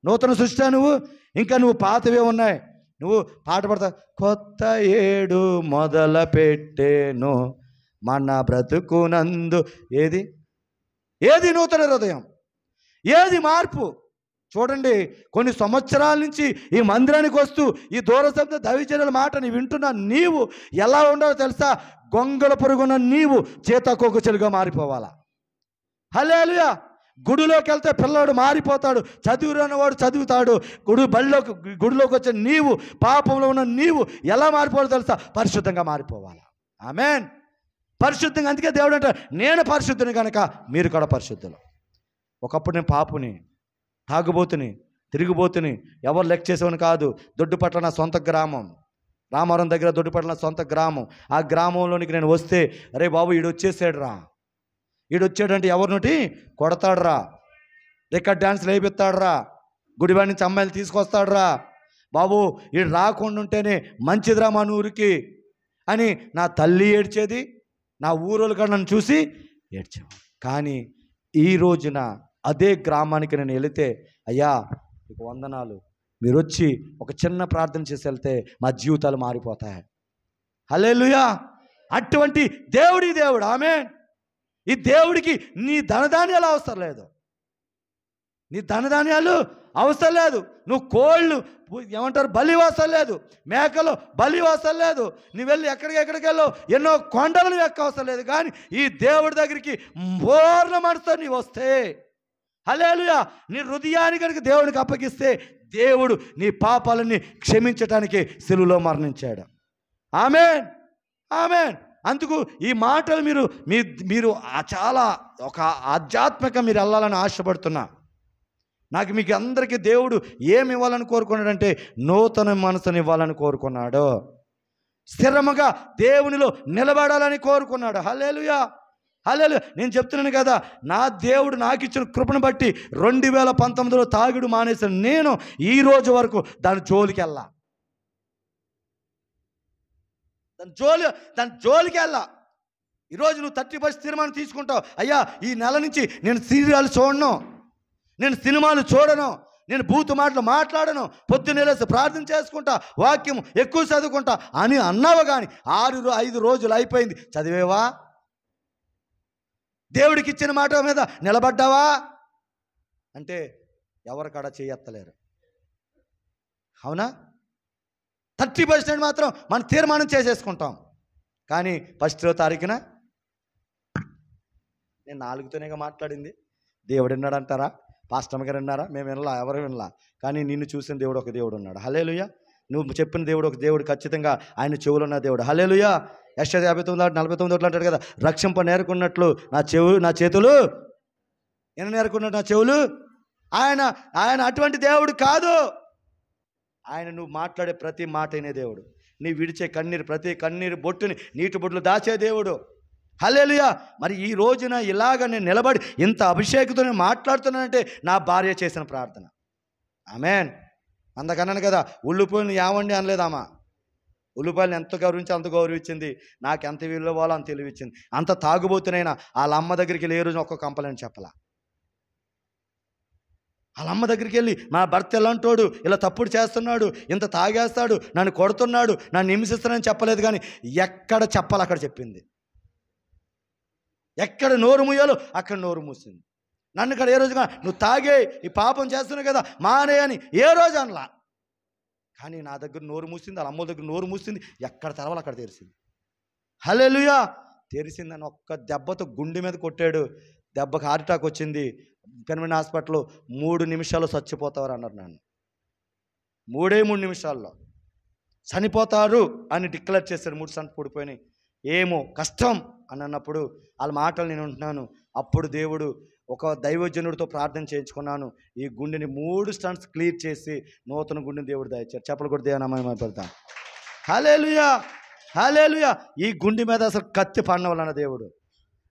నూతన సృష్టి నువ్వు? ఇంకా నువ్వు పాతవే ఉన్నాయి. నువ్వు పాట పడతా, కొత్త ఏడు మొదల పెట్టేను మన బ్రతుకునందు. ఏది నూతన హృదయం? ఏది మార్పు? చూడండి, కొన్ని సంవత్సరాల నుంచి ఈ మందిరానికి వస్తూ ఈ దూరశబ్ద దైవజనుల మాటని వింటున్న నీవు ఎలా ఉండాలో తెలుసా? గొంగళ పురుగున్న నీవు చేతకోకచెలుగా మారిపోవాలా. హల్లెలూయా. గుడిలోకి వెళ్తే పిల్లవాడు మారిపోతాడు, చదువురానివాడు చదువుతాడు. గుడిలోకి వచ్చే నీవు, పాపంలో ఉన్న నీవు ఎలా మారిపోవాలో తెలుసా? పరిశుద్ధంగా మారిపోవాలా. ఆమేన్. పరిశుద్ధంగా. అందుకే దేవుడు అంటాడు, నేను పరిశుద్ధుని కనుక మీరు కూడా పరిశుద్ధులు. ఒకప్పుడు నేను పాపుని, తాగుబోతుని, తిరిగిపోతుని, ఎవరు లెక్క చేసేవాని కాదు. దొడ్డుపట్ల నా సొంత గ్రామం, రామవరం దగ్గర దొడ్డుపట్ల నా సొంత గ్రామం. ఆ గ్రామంలోనికి నేను వస్తే, అరే బాబు ఈడు వచ్చేసాడు రా, ఈడు వచ్చాడంటే ఎవరినోటి కొడతాడు రా, రికార్డ్ డ్యాన్స్లు వేయిస్తాడు రా, గుడివాడి నుంచి అమ్మాయిలు తీసుకొస్తాడు రా, బాబు ఈడు రాకుండా ఉంటేనే మంచిదిరా మన ఊరికి అని నా తల్లి ఏడ్చేది, నా ఊరోళ్ళు కూడా నన్ను చూసి ఏడ్చేవాడు. కానీ ఈ రోజున అదే గ్రామానికి నేను వెళితే, అయ్యా మీకు వందనాలు, మీరు వచ్చి ఒక చిన్న ప్రార్థన చేసి వెళ్తే మా జీవితాలు మారిపోతాయి. హల్లెలూయా. అటువంటి దేవుడు. ఆమేన్. ఈ దేవుడికి నీ ధనధాన్యాలు అవసరం లేదు. నీ ధనధాన్యాలు అవసరం లేదు. నువ్వు కోళ్ళు ఏమంటారు బలి అవసరం లేదు, మేకలు బలి అవసరం లేదు. నువ్వు వెళ్ళి ఎక్కడికి వెళ్ళో ఎన్నో కొండలు నువ్వు ఎక్క అవసరం లేదు. కానీ ఈ దేవుడి దగ్గరికి పూర్ణ మనసుతో నీవు వస్తే, హల్లెలూయా, నీ హృదయాన్ని కనుక దేవునికి అప్పగిస్తే దేవుడు నీ పాపాలన్నీ క్షమించటానికి సిలువలో మరణించాడు. ఆమేన్. ఆమేన్. అందుకు ఈ మాటలు మీరు చాలా ఒక ఆధ్యాత్మిక మీరు వెళ్ళాలని ఆశపడుతున్నా. నాకు మీకు అందరికీ దేవుడు ఏమి ఇవ్వాలని కోరుకున్నాడంటే నూతన మనసుని ఇవ్వాలని కోరుకున్నాడు. స్థిరముగా దేవునిలో నిలబడాలని కోరుకున్నాడు. హల్లెలూయా. హల్లెలూయా. నేను చెప్తున్నాను కదా, నా దేవుడు నాకు ఇచ్చిన కృపను బట్టి 2019లో తాగుడు మానేసిన నేను ఈ రోజు వరకు దాని జోలికి వెళ్ళా. దాని జోలికి వెళ్ళా. ఈరోజు నువ్వు 30% తీర్మానం తీసుకుంటావు, అయ్యా ఈ నెల నుంచి నేను సీరియల్ చూడను, నేను సినిమాలు చూడను, నేను బూతు మాటలు మాట్లాడను, పొద్దున్నే లేసి ప్రార్థన చేసుకుంటా, వాక్యం ఎక్కువ చదువుకుంటా అని అన్నావు. కానీ 5 రోజులు అయిపోయింది, చదివేవా? దేవుడికి ఇచ్చిన మాట మీద నిలబడ్డావా? అంటే ఎవరికాడ చేయెత్తలేరు. అవునా? 30% మాత్రం మనం తీర్మానం చేసేసుకుంటాం. కానీ 1వ తారీఖున నేను 4తోనేగా మాట్లాడింది, దేవుడు విన్నాడంటారా? పాస్టర్ గారు విన్నారా? మేము వినలా, ఎవరు వినలా. కానీ నిన్ను చూసిన దేవుడు ఒక దేవుడు ఉన్నాడు. హల్లెలూయా. నువ్వు చెప్పిన దేవుడు ఒక దేవుడు, ఖచ్చితంగా ఆయన చెవులు ఉన్న దేవుడు. హల్లెలూయా. యెషయా 59:49 అంటాడు కదా, రక్షింప నేర్కొన్నట్లు నా చేతులు నేను నేర్కొన్నట్టు నా చెవులు. ఆయన అటువంటి దేవుడు కాదు. ఆయన నువ్వు మాట్లాడే ప్రతి మాట అయినే దేవుడు. నీ విడిచే కన్నీరు, ప్రతి కన్నీరు బొట్టుని నీటి బొట్లు దాచే దేవుడు. హల్లెలూయా. మరి ఈ రోజున ఇలాగ నేను నిలబడి ఇంత అభిషేకంతో నేను మాట్లాడుతున్నానంటే నా భార్య చేసిన ప్రార్థన. ఆమేన్. అందుకన్నాను కదా, ఉల్లిపాయలు ఏమండి అనలేదామా. ఉల్లిపాయలను ఎంత గౌరవించి అంత గౌరవించింది, నాకు ఎంత విలువ ఇవ్వాలో అంత విలువ ఇచ్చింది. అంత తాగుబోతునైనా వాళ్ళ అమ్మ దగ్గరికి వెళ్ళి ఏ రోజు ఒక్క కంప్లైంట్ చెప్పలా. వాళ్ళ అమ్మ దగ్గరికి వెళ్ళి నా భర్త ఎలాంటోడు, ఇలా తప్పుడు చేస్తున్నాడు, ఇంత తాగేస్తాడు, నన్ను కొడుతున్నాడు, నన్ను హింసిస్తున్నాడని చెప్పలేదు. కానీ ఎక్కడ చెప్పాలి అక్కడ చెప్పింది. ఎక్కడ నోరు మూయాలో అక్కడ నోరు మూసింది. నన్ను ఇక్కడ ఏ రోజుగా నువ్వు తాగే ఈ పాపం చేస్తున్నావు కదా మానే అని ఏ రోజు అనలా. కానీ నా దగ్గర నోరు మూసింది, వాళ్ళ అమ్మ దగ్గర నోరు మూసింది, ఎక్కడ తెరవాలి అక్కడ తెరిసింది. హల్లెలూయా. తెరిసిందని ఒక్క దెబ్బతో గుండె మీద కొట్టాడు. దెబ్బకి హార్ట్ అటాక్ వచ్చింది. పెన్మిన్ హాస్పిటల్లో 3 నిమిషాల్లో చచ్చిపోతావారు అన్నారు. నన్ను 3 నిమిషాల్లో చనిపోతారు అని డిక్లేర్ చేశారు. 3 స్టంట్స్ పడిపోయినాయి. ఏమో కష్టం అని అన్నప్పుడు వాళ్ళ మాటలు నేను ఉంటున్నాను. అప్పుడు దేవుడు ఒక దైవజనుడితో ప్రార్థన చేయించుకున్నాను. ఈ గుండెని 3 స్టంట్స్ క్లియర్ చేసి నూతన గుండెని దేవుడు దయచారు. చెప్పలు కూడా దేవునామా పెడతాను. హల్లెలూయా, హల్లెలూయా. ఈ గుండె మీద అసలు కత్తి పడనవలన్న దేవుడు.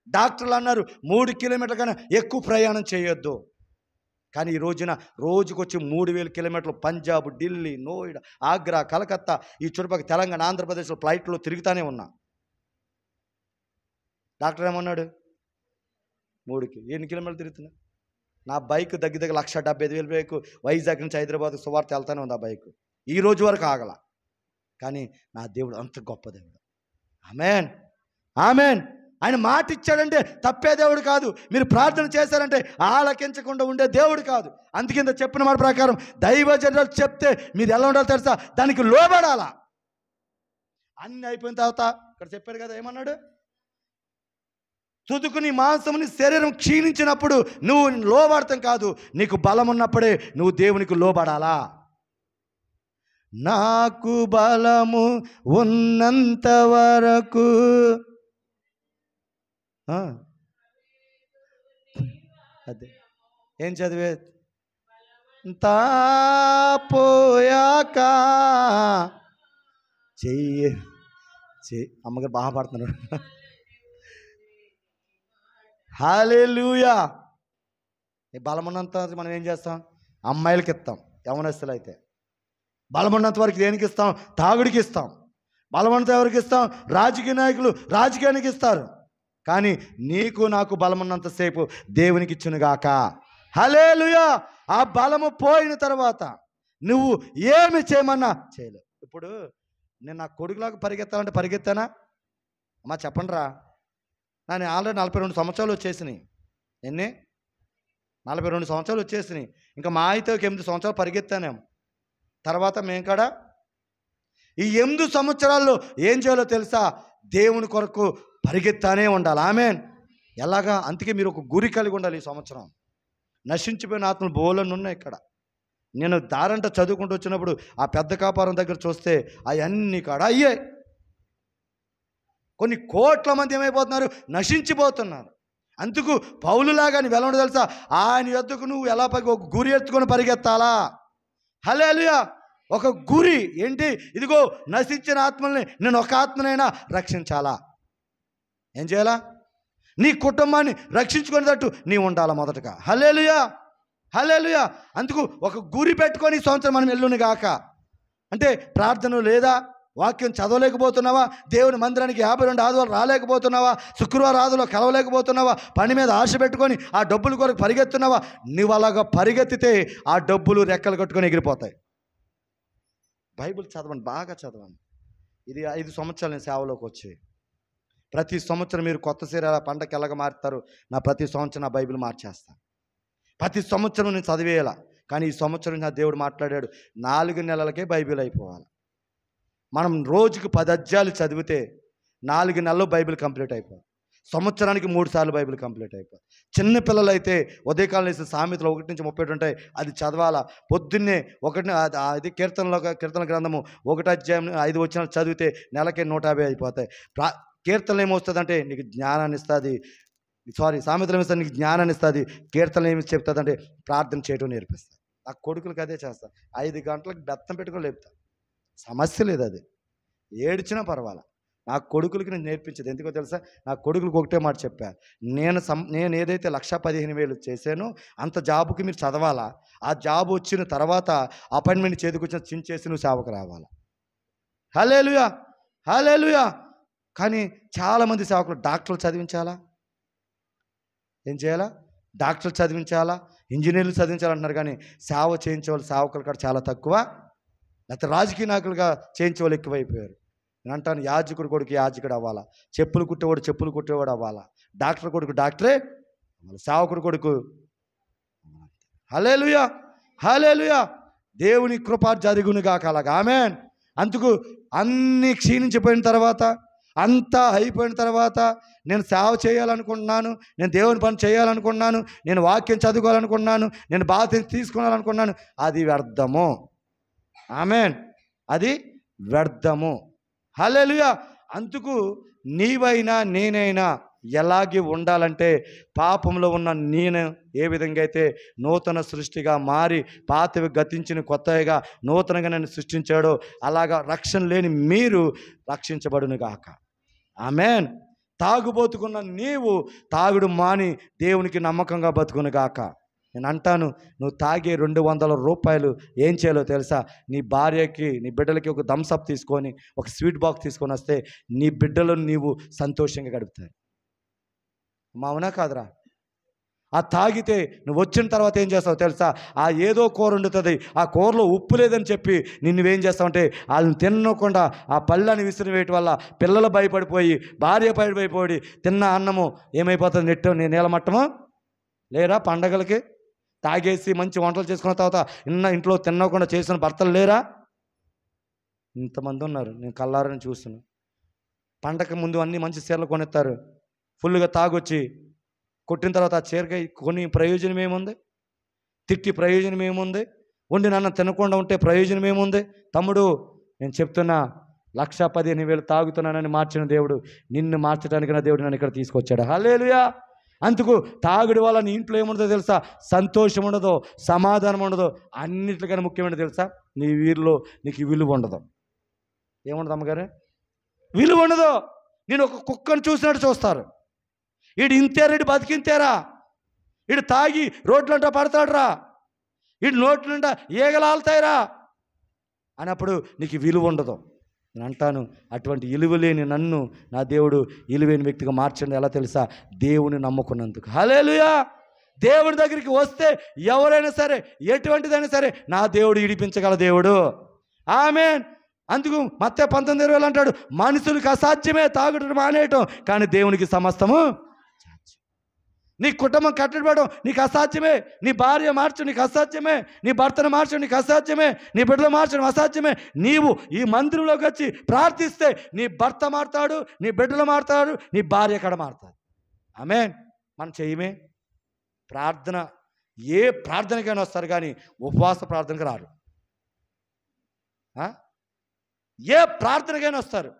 డాక్టర్లు అన్నారు 3 కిలోమీటర్ల కన్నా ఎక్కువ ప్రయాణం చేయొద్దు. కానీ ఈ రోజున రోజుకొచ్చి 3000 కిలోమీటర్లు పంజాబ్, ఢిల్లీ, నోయిడా, ఆగ్రా, కలకత్తా, ఈ చుట్టుపక్కల తెలంగాణ, ఆంధ్రప్రదేశ్లో ఫ్లైట్లో తిరుగుతూనే ఉన్నా. డాక్టర్ ఏమన్నాడు? 3కి ఎన్ని కిలోమీటర్లు తిరుగుతున్నా? నా బైక్ దగ్గర 1,75,000 బైక్ వైజాగ్ నుంచి హైదరాబాద్ సువార్త వెళ్తానే ఉంది. ఆ బైక్ ఈ రోజు వరకు ఆగల. కానీ నా దేవుడు అంత గొప్ప దేవుడు. ఆమేన్, ఆమేన్. ఆయన మాట ఇచ్చాడంటే తప్పే దేవుడు కాదు. మీరు ప్రార్థన చేశారంటే ఆలకించకుండా ఉండే దేవుడు కాదు. అందుకింత చెప్పిన మాట ప్రకారం దైవజనులు చెప్తే మీరు ఎలా ఉండాలో తెలుసా? దానికి లోబడాలా. అన్నీ అయిపోయిన తర్వాత ఇక్కడ చెప్పాడు కదా, ఏమన్నాడు? తుదుకు నీ మాంసముని శరీరం క్షీణించినప్పుడు నువ్వు లోబడతాం కాదు, నీకు బలం ఉన్నప్పుడే నువ్వు దేవునికి లోబడాలా. నాకు బలము ఉన్నంత వరకు అదే ఏం చదివే పోయాక చెయ్యి అమ్మగారు బాగా పాడుతున్నారు. హల్లెలూయా. ఈ బలం ఉన్నంత మనం ఏం చేస్తాం? అమ్మాయిలకి ఇస్తాం. యవనస్తులు అయితే బలం ఉన్నంత వరకు దేనికి ఇస్తాం? తాగుడికి ఇస్తాం. బలం ఉన్నంత ఎవరికి ఇస్తాం? రాజకీయ నాయకులు రాజకీయానికి ఇస్తారు. కానీ నీకు నాకు బలం ఉన్నంతసేపు దేవునికి ఇచ్చునుగాక. హల్లెలూయా. ఆ బలము పోయిన తర్వాత నువ్వు ఏమి చేయమన్నా చేయలేవు. ఇప్పుడు నేను నా కొడుకులాగా పరిగెత్తాలంటే పరిగెత్తానా? అమ్మా చెప్పండి రా. నేను ఆల్రెడీ 42 సంవత్సరాలు వచ్చేసినాయి. ఎన్ని? 42 సంవత్సరాలు వచ్చేసినాయి. ఇంకా మా అయితే 8 సంవత్సరాలు పరిగెత్తానేమో. తర్వాత మేము కాడ ఈ 8 సంవత్సరాల్లో ఏం చేయాలో తెలుసా? దేవుని కొరకు పరిగెత్తానే ఉండాలి. ఆమేన్. ఎలాగా? అందుకే మీరు ఒక గురి కలిగి ఉండాలి. ఈ సంవత్సరం నశించిపోయిన ఆత్మలు బోలన్నీ ఉన్నాయి ఇక్కడ. నేను దారంట చదువుకుంటూ వచ్చినప్పుడు ఆ పెద్ద కాపురం దగ్గర చూస్తే అవన్నీ కాడ అయ్యే కొన్ని కోట్ల మంది ఏమైపోతున్నారు? నశించిపోతున్నారు. అందుకు పౌలులాగా నువ్వు ఎలా ఉండదు తెలుసా? ఆయన యొద్దకు నువ్వు ఎలా ఒక గురి ఎత్తుకొని పరిగెత్తాలా. హల్లెలూయా. ఒక గురి ఏంటి? ఇదిగో నశించిన ఆత్మల్ని నేను ఒక ఆత్మనైనా రక్షించాలా. ఏం చేయాలా? నీ కుటుంబాన్ని రక్షించుకునేటట్టు నీవు ఉండాలా మొదటగా. హల్లెలూయా, హల్లెలూయా. అందుకు ఒక గురి పెట్టుకొని ఈ సంవత్సరం మనం ఎల్లుని గాక. అంటే ప్రార్థన లేదా? వాక్యం చదవలేకపోతున్నావా? దేవుని మందిరానికి 52 ఆదివారాలు రాలేకపోతున్నావా? శుక్రవారం ఆదిలో కలవలేకపోతున్నావా? పని మీద ఆశ పెట్టుకొని ఆ డబ్బుల కొరకు పరిగెత్తున్నావా? నువ్వు అలాగా పరిగెత్తితే ఆ డబ్బులు రెక్కలు కట్టుకొని ఎగిరిపోతాయి. బైబిల్ చదవండి, బాగా చదవండి. ఇది 5 సంవత్సరాలు నేను సేవలోకి వచ్చి ప్రతి సంవత్సరం మీరు కొత్త శరీర పండగకి ఎలాగ మారుతారు, నా ప్రతి సంవత్సరం నా బైబిల్ మార్చేస్తాను. ప్రతి సంవత్సరం నేను చదివేయాల. కానీ ఈ సంవత్సరం నా దేవుడు మాట్లాడాడు 4 నెలలకే బైబిల్ అయిపోవాలి. మనం రోజుకు 10 అధ్యాయాలు చదివితే 4 నెలల్లో బైబిల్ కంప్లీట్ అయిపోవాలి. సంవత్సరానికి 3 సార్లు బైబిల్ కంప్లీట్ అయిపోవాలి. చిన్నపిల్లలు అయితే ఉదయకాలం వేసిన సామెతలు 1 నుంచి 30 ఉంటాయి, అది చదవాలా. పొద్దున్నే అది కీర్తన గ్రంథము 1 అధ్యాయం 5 వచనాలు చదివితే నెలకే 150 అయిపోతాయి. కీర్తనలు ఏమొస్తుందంటే నీకు జ్ఞానాన్ని ఇస్తుంది. సామెతలు ఏమిస్తుంది? నీకు జ్ఞానాన్ని ఇస్తుంది. కీర్తనలు ఏమి చెప్తుందంటే ప్రార్థన చేయడం నేర్పిస్తుంది. ఆ కొడుకులకి అదే చేస్తా. 5 గంటలకు బెత్తం పెట్టుకొని లేపుతా. సమస్య లేదు, అది ఏడ్చినా పర్వాలా. నా కొడుకులకి నేను నేర్పించేది ఎందుకో తెలుసా? నా కొడుకులకు ఒకటే మాట చెప్పా, నేను ఏదైతే 1,15,000 చేశానో అంత జాబుకి మీరు చదవాలా. ఆ జాబ్ వచ్చిన తర్వాత అపాయింట్మెంట్ చేతికొచ్చిన చించేసి నువ్వు సేవకు రావాలా. హల్లెలూయా, హల్లెలూయా. కానీ చాలామంది సేవకులు డాక్టర్లు చదివించాలా, ఏం చేయాలా? డాక్టర్లు చదివించాలా, ఇంజనీర్లు చదివించాలంటున్నారు. కానీ సేవ చేయించే వాళ్ళు సేవకులు కూడా చాలా తక్కువ. లేకపోతే రాజకీయ నాయకులుగా చేయించే వాళ్ళు ఎక్కువైపోయారు. నేను అంటాను, యాజకుడు కొడుకు యాజకుడు అవ్వాలా, చెప్పులు కుట్టేవాడు చెప్పులు కుట్టేవాడు అవ్వాలా, డాక్టర్ కొడుకు డాక్టరే అవ్వాలి, సేవకుడు కొడుకు. హల్లెలూయా, హల్లెలూయా. దేవుని కృప జరుగునుగాక అలాగా. ఆమేన్. అందుకు అన్నీ క్షీణించిపోయిన తర్వాత, అంతా అయిపోయిన తర్వాత నేను సేవ చేయాలనుకుంటున్నాను, నేను దేవుని పని చేయాలనుకుంటున్నాను, నేను వాక్యం చదువుకోవాలనుకుంటున్నాను, నేను బాధ్యత తీసుకోవాలనుకుంటున్నాను, అది వ్యర్థము. ఆమేన్. అది వ్యర్థము. హల్లెలూయా. అందుకు నీవైనా నేనైనా ఎలాగే ఉండాలంటే, పాపంలో ఉన్న నేను ఏ విధంగా అయితే నూతన సృష్టిగా మారి పాతవి గతించిన కొత్తగా నూతనంగా నన్ను సృష్టించాడో, అలాగా రక్షణ లేని మీరు రక్షించబడును గాక. ఆమేన్. తాగుబోతుకున్న నీవు తాగుడు మాని దేవునికి నమ్మకంగా బతుకును గాక. నేను అంటాను, నువ్వు తాగే 200 రూపాయలు ఏం చేయాలో తెలుసా? నీ భార్యకి, నీ బిడ్డలకి ఒక థమ్స్అప్ తీసుకొని, ఒక స్వీట్ బాక్స్ తీసుకొని వస్తే నీ బిడ్డలు నీవు సంతోషంగా గడుపుతారు. అవునా కాదురా? ఆ తాగితే నువ్వు వచ్చిన తర్వాత ఏం చేస్తావు తెలుసా? ఆ ఏదో కూర వండుతుంది, ఆ కూరలో ఉప్పు లేదని చెప్పి నువ్వేం చేస్తావంటే వాళ్ళని తినకుండా ఆ పళ్ళని విసిరి వేయటం వల్ల పిల్లలు భయపడిపోయి, భార్య భయపడిపోయి, తిన్న అన్నము ఏమైపోతుంది? నీలమట్టము లేరా? పండగలకి తాగేసి మంచి వంటలు చేసుకున్న తర్వాత ఇంట్లో తినకుండా చేసిన భర్తలు లేరా? ఇంతమంది ఉన్నారు, నేను కళ్ళారని చూస్తున్నాను. పండగ ముందు అన్నీ మంచి చీరలు కొనిస్తారు, ఫుల్గా తాగొచ్చి కొట్టిన తర్వాత ఆ చీరకి కొని ప్రయోజనం ఏముంది? తిట్టి ప్రయోజనం ఏముంది? వండి నన్ను తినకుండా ఉంటే ప్రయోజనం ఏముంది? తమ్ముడు, నేను చెప్తున్నా, 1,15,000 తాగుతున్నానని మార్చిన దేవుడు నిన్ను మార్చడానికి నా దేవుడు నన్ను ఇక్కడ తీసుకొచ్చాడు. హల్లెలూయా. అందుకు తాగుడు వల్ల నీ ఇంట్లో ఏముండదో తెలుసా? సంతోషం ఉండదు, సమాధానం ఉండదు. అన్నిటికన్నా ముఖ్యమైనది తెలుసా? నీ వీరిలో నీకు విలువ ఉండదు. ఏముండదు అమ్మగారు? విలువ ఉండదు. నేను ఒక కుక్కను చూసినట్టు చూస్తారు. వీడు ఇంతేరా, బతికింతేరా, వీడు తాగి రోడ్లంటా పడతాడురా, వీడు నోట్లుంటా ఈగలాలుతాయిరా అన్నప్పుడు నీకు విలువ ఉండదు. నేను అంటాను, అటువంటి విలువ లేని నన్ను నా దేవుడు విలువైన వ్యక్తిగా మార్చండి. ఎలా తెలుసా? దేవుని నమ్ముకున్నందుకు. హల్లెలూయా. దేవుడి దగ్గరికి వస్తే ఎవరైనా సరే, ఎటువంటిదైనా సరే, నా దేవుడు విడిపించగల దేవుడు. ఆమేన్. అందుకు మత్తయి 19:20 అంటాడు, మనుషులకు అసాధ్యమే తాగుడు మానేయటం, కానీ దేవునికి సమస్తము. నీ కుటుంబం కట్టబడడం నీకు అసాధ్యమే, నీ భార్య మార్చడం నీకు అసాధ్యమే, నీ భర్తను మార్చడం నీకు అసాధ్యమే, నీ బిడ్డలు మార్చడం అసాధ్యమే. నీవు ఈ మందిరంలోకి వచ్చి ప్రార్థిస్తే నీ భర్త మారుతాడు, నీ బిడ్డలు మారుతాడు, నీ భార్య కడ మారుతాడు. ఆమేన్. మనం చేయమే ప్రార్థన. ఏ ప్రార్థనకైనా వస్తారు కానీ ఉపవాస ప్రార్థనకు రారు. ఏ ప్రార్థనకైనా వస్తారు.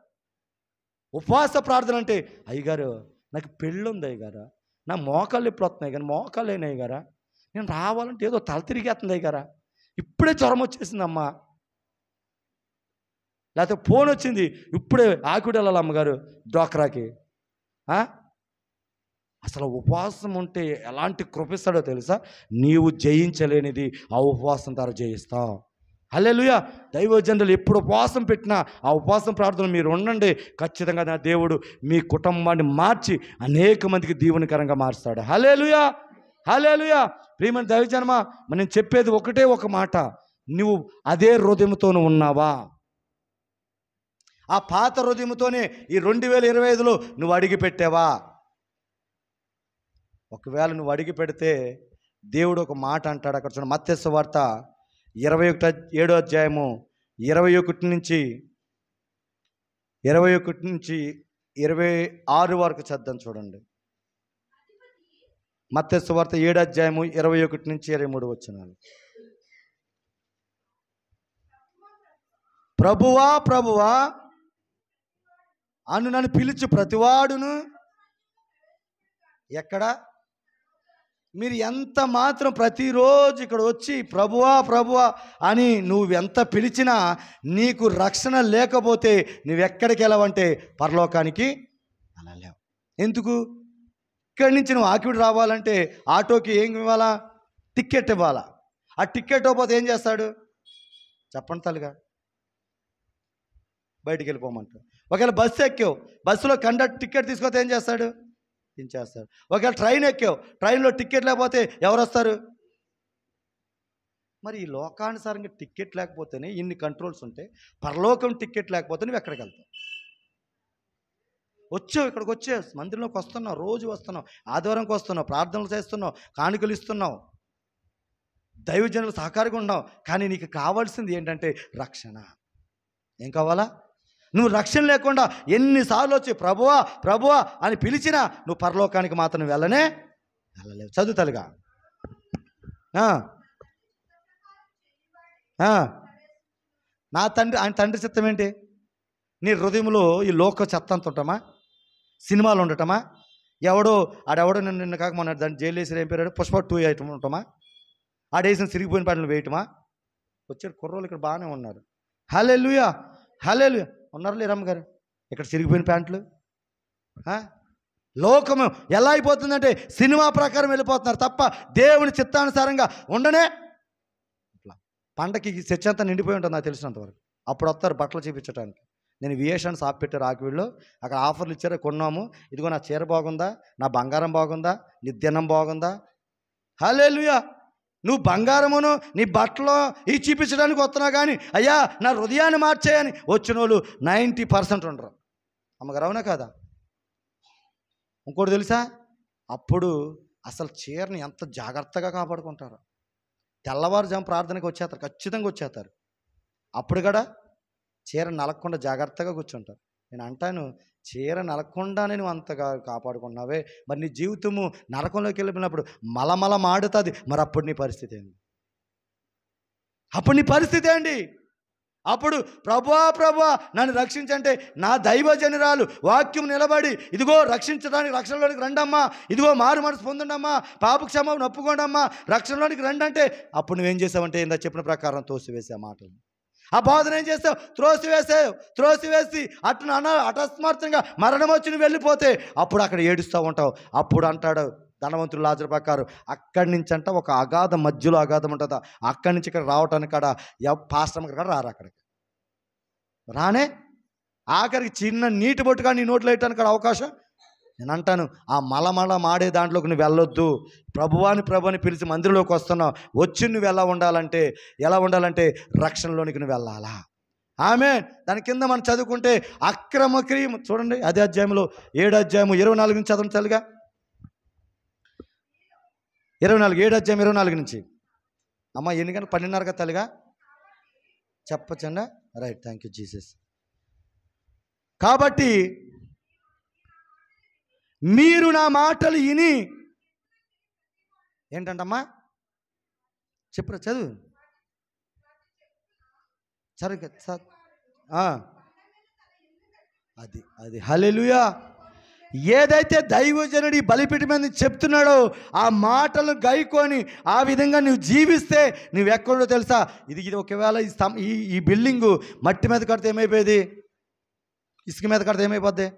ఉపవాస ప్రార్థన అంటే, అయ్యగారు నాకు పెళ్ళి ఉంది అయ్యగారా, నా మోకాళ్ళు ఎప్పుడు వస్తున్నాయి కానీ మోకాళ్ళు అయినాయి గారా, నేను రావాలంటే ఏదో తల తిరిగేస్తుంది అయ్యగారా, ఇప్పుడే జ్వరం వచ్చేసిందమ్మా, లేకపోతే ఫోన్ వచ్చింది, ఇప్పుడే ఆకుడు వెళ్ళాలి అమ్మగారు డ్వాక్రాకి. అసలు ఉపవాసం ఉంటే ఎలాంటి కృపిస్తాడో తెలుసా? నీవు జయించలేనిది ఆ ఉపవాసం ద్వారా జయిస్తావు. హల్లెలూయా. దైవజనులు ఎప్పుడు ఉపవాసం పెట్టినా ఆ ఉపవాసం ప్రార్థన మీరు ఉండండి, ఖచ్చితంగా నా దేవుడు మీ కుటుంబాన్ని మార్చి అనేక మందికి దీవెనకరంగా మారుస్తాడు. హల్లెలూయా. హల్లెలూయా. ప్రియమైన దైవజనమా, నేను చెప్పేది ఒకటే ఒక మాట, నువ్వు అదే హృదయంతోనూ ఉన్నావా? ఆ పాత హృదయంతోనే ఈ 2025లో నువ్వు అడిగి పెట్టావా? ఒకవేళ నువ్వు అడిగి పెడితే దేవుడు ఒక మాట అంటాడు. అక్కడ చూడండి, మత్తయి సువార్త 7వ అధ్యాయము 21 నుంచి 26 వరకు చద్దాం. చూడండి, మత్తయి సువార్త 7వ అధ్యాయము 21 నుంచి 23 వచనాలు. ప్రభువా ప్రభువా అను నన్ను పిలిచి ప్రతివాడును. ఎక్కడ? మీరు ఎంత మాత్రం ప్రతిరోజు ఇక్కడ వచ్చి ప్రభువా ప్రభువా అని నువ్వు ఎంత పిలిచినా నీకు రక్షణ లేకపోతే నువ్వెక్కడికి వెళ్ళావంటే పరలోకానికి వెళ్ళలేవు. ఎందుకు? ఇక్కడి నుంచి నువ్వు ఆకివిడి రావాలంటే ఆటోకి ఏం ఇవ్వాలా? టికెట్ ఇవ్వాలా. ఆ టికెట్ ఇవ్వకపోతే ఏం చేస్తాడు చెప్పండి తల్లిగా? బయటికి వెళ్ళిపోమంటాడు. ఒకవేళ బస్సు ఎక్కావు, బస్సులో కండక్టర్ టికెట్ తీసుకొస్తే ఏం చేస్తాడు? చేస్తాడు. ఒకవేళ ట్రైన్ ఎక్కావు, ట్రైన్లో టికెట్ లేకపోతే ఎవరు వస్తారు? మరి ఈ లోకానుసారంగా టికెట్ లేకపోతేనే ఇన్ని కంట్రోల్స్ ఉంటాయి, పరలోకం టికెట్ లేకపోతే నువ్వు ఎక్కడికి వెళ్తావు? వచ్చావు, ఇక్కడికి వచ్చావు, మందిరంలోకి వస్తున్నావు, రోజు వస్తున్నావు, ఆదివారంకి వస్తున్నావు, ప్రార్థనలు చేస్తున్నావు, కానుకలు ఇస్తున్నావు, దైవజనులు సహకారంగా ఉన్నావు. కానీ నీకు కావాల్సింది ఏంటంటే రక్షణ. ఏం కావాలా? నువ్వు రక్షణ లేకుండా ఎన్నిసార్లు వచ్చి ప్రభువా ప్రభువా అని పిలిచినా నువ్వు పరలోకానికి మాత్రం వెళ్ళలేవు. చదువుతలుగా నా తండ్రి, ఆయన తండ్రి చిత్తం ఏంటి? నీ హృదయంలో ఈ లోక చెత్త అంత ఉంటామా, సినిమాలు ఉండటమా, ఆడెవడో నిన్న కాక మన దాన్ని జైలు వేసి ఏం పేరాడు, పుష్ప 2 ఐటమ్ ఉంటామా, ఆడేసిన సిరిగిపోయిన పాటలు వేయటమా? వచ్చారు కుర్రోళ్ళు ఇక్కడ బాగానే ఉన్నారు. హల్లెలూయా, హల్లెలూయా. ఉన్నారు లేరమ్మ గారు ఇక్కడ చిరిగిపోయిన ప్యాంట్లు? లోకము ఎలా అయిపోతుందంటే సినిమా ప్రకారం వెళ్ళిపోతున్నారు తప్ప దేవుని చిత్తానుసారంగా ఉండనే. ఇట్లా పండకి చర్చ అంతా నిండిపోయి ఉంటుంది నాకు తెలిసినంతవరకు. అప్పుడు వస్తారు బట్టలు చూపించడానికి. నేను వియేషన్ షాప్ పెట్టారు ఆకివీడులో, అక్కడ ఆఫర్లు ఇచ్చారు, కొన్నాము. ఇదిగో నా చీర బాగుందా, నా బంగారం బాగుందా, నీ దినం బాగుందా. హల్లెలూయా. నువ్వు బంగారమును నీ బట్టలు ఇవి చూపించడానికి వస్తున్నావు, కానీ అయ్యా నా హృదయాన్ని మార్చేయని వచ్చిన వాళ్ళు 90% ఉండరు. అమ్మగారు అవునా కాదా? ఇంకోటి తెలుసా, అప్పుడు అసలు చీరని ఎంత జాగ్రత్తగా కాపాడుకుంటారు. తెల్లవారుజాము ప్రార్థనకి వచ్చేస్తారు, ఖచ్చితంగా వచ్చేస్తారు. అప్పుడు కూడా చీర నలగకుండా జాగ్రత్తగా కూర్చుంటారు. నేను అంటాను, చీర నలగకుండానే నువ్వు అంతగా కాపాడుకున్నావే, మరి నీ జీవితము నరకంలోకి వెళ్ళినప్పుడు మలమల మాడుతుంది. మరి అప్పుడు నీ పరిస్థితి ఏంటి? అప్పుడు నీ పరిస్థితి ఏంటి? అప్పుడు ప్రభువా ప్రభువా నన్ను రక్షించంటే నా దైవజనురాలు వాక్యం నిలబడి ఇదిగో రక్షించడానికి రక్షణలోనికి రండమ్మా, ఇదిగో మారు మనసు పొందండమ్మా, పాప క్షమాపణ ఒప్పుకోండమ్మా, రక్షణలోనికి రండి అంటే అప్పుడు నువ్వేం చేసావంటే ఇందా చెప్పిన ప్రకారం తోసివేసే ఆ మాటలు, ఆ బోధన ఏం చేస్తావు? త్రోసివేసి అకస్మాత్తుగా మరణం వచ్చి నువ్వు వెళ్ళిపోతే అప్పుడు అక్కడ ఏడుస్తూ ఉంటావు. అప్పుడు అంటాడు ధనవంతుడు లాజరు ప్రకారం, అక్కడి నుంచి అంట ఒక అగాధం, మధ్యలో అగాధం ఉంటుందా, అక్కడి నుంచి ఇక్కడ రావటానికి కాడ పాస్టమ్ కూడా రారు, అక్కడికి రానే. ఆఖరికి చిన్న నీటి బొట్టుగా నీ నోట్లో వేయటానికి కాడ అవకాశం. నేను అంటాను, ఆ మలమల మాడే దాంట్లోకి నువ్వు వెళ్ళొద్దు. ప్రభుని పిలిచి మందిరంలోకి వస్తున్నావు, వచ్చి నువ్వు ఎలా ఉండాలంటే రక్షణలోనికి నువ్వు వెళ్ళాలా. ఆమేన్. దాని కింద మనం చదువుకుంటే అక్రమ క్రియ చూడండి, అదే అధ్యాయంలో 7వ అధ్యాయము 24 నుంచి చదవండి చలిగా. 7వ అధ్యాయం 24 నుంచి. అమ్మ ఎన్ని గంటలు? 12:30 తల్లిగా చెప్పచ్చండి. Right, thank you Jesus. కాబట్టి మీరు నా మాటలు విని ఏంటంటమ్మా చెప్పరా, చదువు సరిగ్గా. అది హల్లెలూయా. ఏదైతే దైవజనుడి బలిపీఠ మీద చెప్తున్నాడో ఆ మాటలు గైకొని ఆ విధంగా నువ్వు జీవిస్తే నువ్వు ఎక్కడో తెలుసా, ఇది ఒకవేళ ఈ బిల్డింగు మట్టి మీద కడితే ఏమైపోయేది, ఇసుక మీద కడితే ఏమైపోద్ది,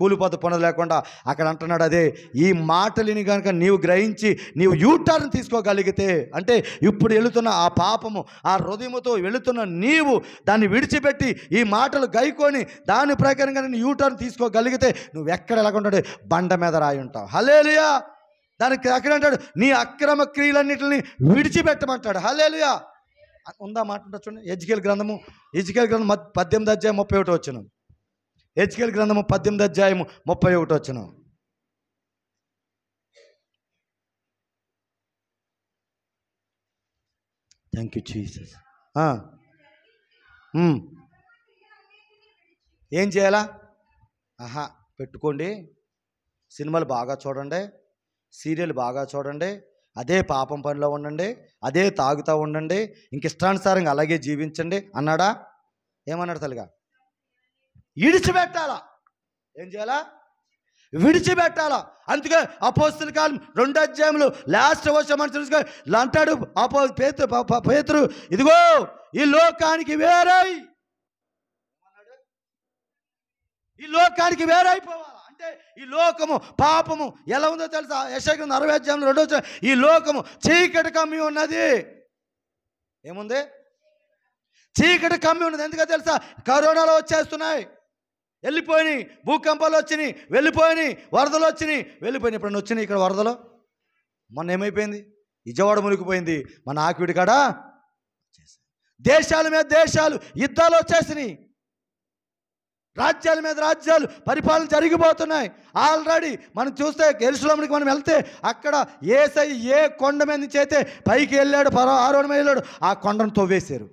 కూలిపోద్ది పునది లేకుండా. అక్కడ అంటున్నాడు అదే, ఈ మాటలని కనుక నీవు గ్రహించి నీవు యూటర్న్ తీసుకోగలిగితే, అంటే ఇప్పుడు వెళుతున్న ఆ పాపము ఆ హృదయముతో వెళుతున్న నీవు దాన్ని విడిచిపెట్టి ఈ మాటలు గైకొని దాని ప్రకారంగా నేను యూటర్న్ తీసుకోగలిగితే నువ్వు ఎక్కడ ఎలాగుంటాడు, బండ మీద రాయి ఉంటావు. హల్లెలూయా. దానికి అక్కడ అంటాడు నీ అక్రమ క్రియలన్నింటినీ విడిచిపెట్టమంటాడు. హల్లెలూయా. ఉందా మాట చూడండి, ఎజ్కేల్ గ్రంథం 18వ అధ్యాయం 31వ వచనం. ఎజ్కేల్ గ్రంథము 18వ అధ్యాయము 31వ వచనం. Thank you Jesus. ఏం చేయాలా? పెట్టుకోండి, సినిమాలు బాగా చూడండి, సీరియల్ బాగా చూడండి, అదే పాపం పనిలో ఉండండి, అదే తాగుతూ ఉండండి, ఇంక ఇష్టానుసారంగా అలాగే జీవించండి అన్నాడా? ఏమన్నాడు తల్లిగా? విడిచిపెట్టాలా. ఏం చేయాలా? విడిచిపెట్టాలా. అందుకే అపోస్తల కాలం 2వ అధ్యాయంలో లాస్ట్ వర్షం తెలుసుకో అంటాడు పేతురు, ఇదిగో ఈ లోకానికి వేరైపోవాలా. అంటే ఈ లోకము పాపము ఎలా ఉందో తెలుసా? యెషయా గ్రంథం 60వ అధ్యాయంలో 2వ వచనం, ఈ లోకము చీకటి కమ్మి ఉన్నది. ఏముంది? చీకటి కమ్మి ఉన్నది. ఎందుకో తెలుసా? కరోనాలో వచ్చేస్తున్నాయి, వెళ్ళిపోయినాయి, భూకంపాలు వచ్చినాయి, వెళ్ళిపోయినాయి, వరదలు వచ్చినాయి, వెళ్ళిపోయినాయి. ఇప్పుడు వచ్చినాయి ఇక్కడ వరదలు. మొన్న ఏమైపోయింది? విజయవాడ మునిగిపోయింది. మన ఆకివీడు కాడ దేశాల మీద దేశాలు యుద్ధాలు వచ్చేసినాయి, రాజ్యాల మీద రాజ్యాలు పరిపాలన జరిగిపోతున్నాయి. ఆల్రెడీ మనం చూస్తే యెరూషలేముకి మనం వెళ్తే అక్కడ యేసయ్య ఏ కొండ మీద నుంచి అయితే పైకి వెళ్ళాడు, ఆరోహణ మీద వెళ్ళాడు, ఆ కొండను తవ్వేశారు.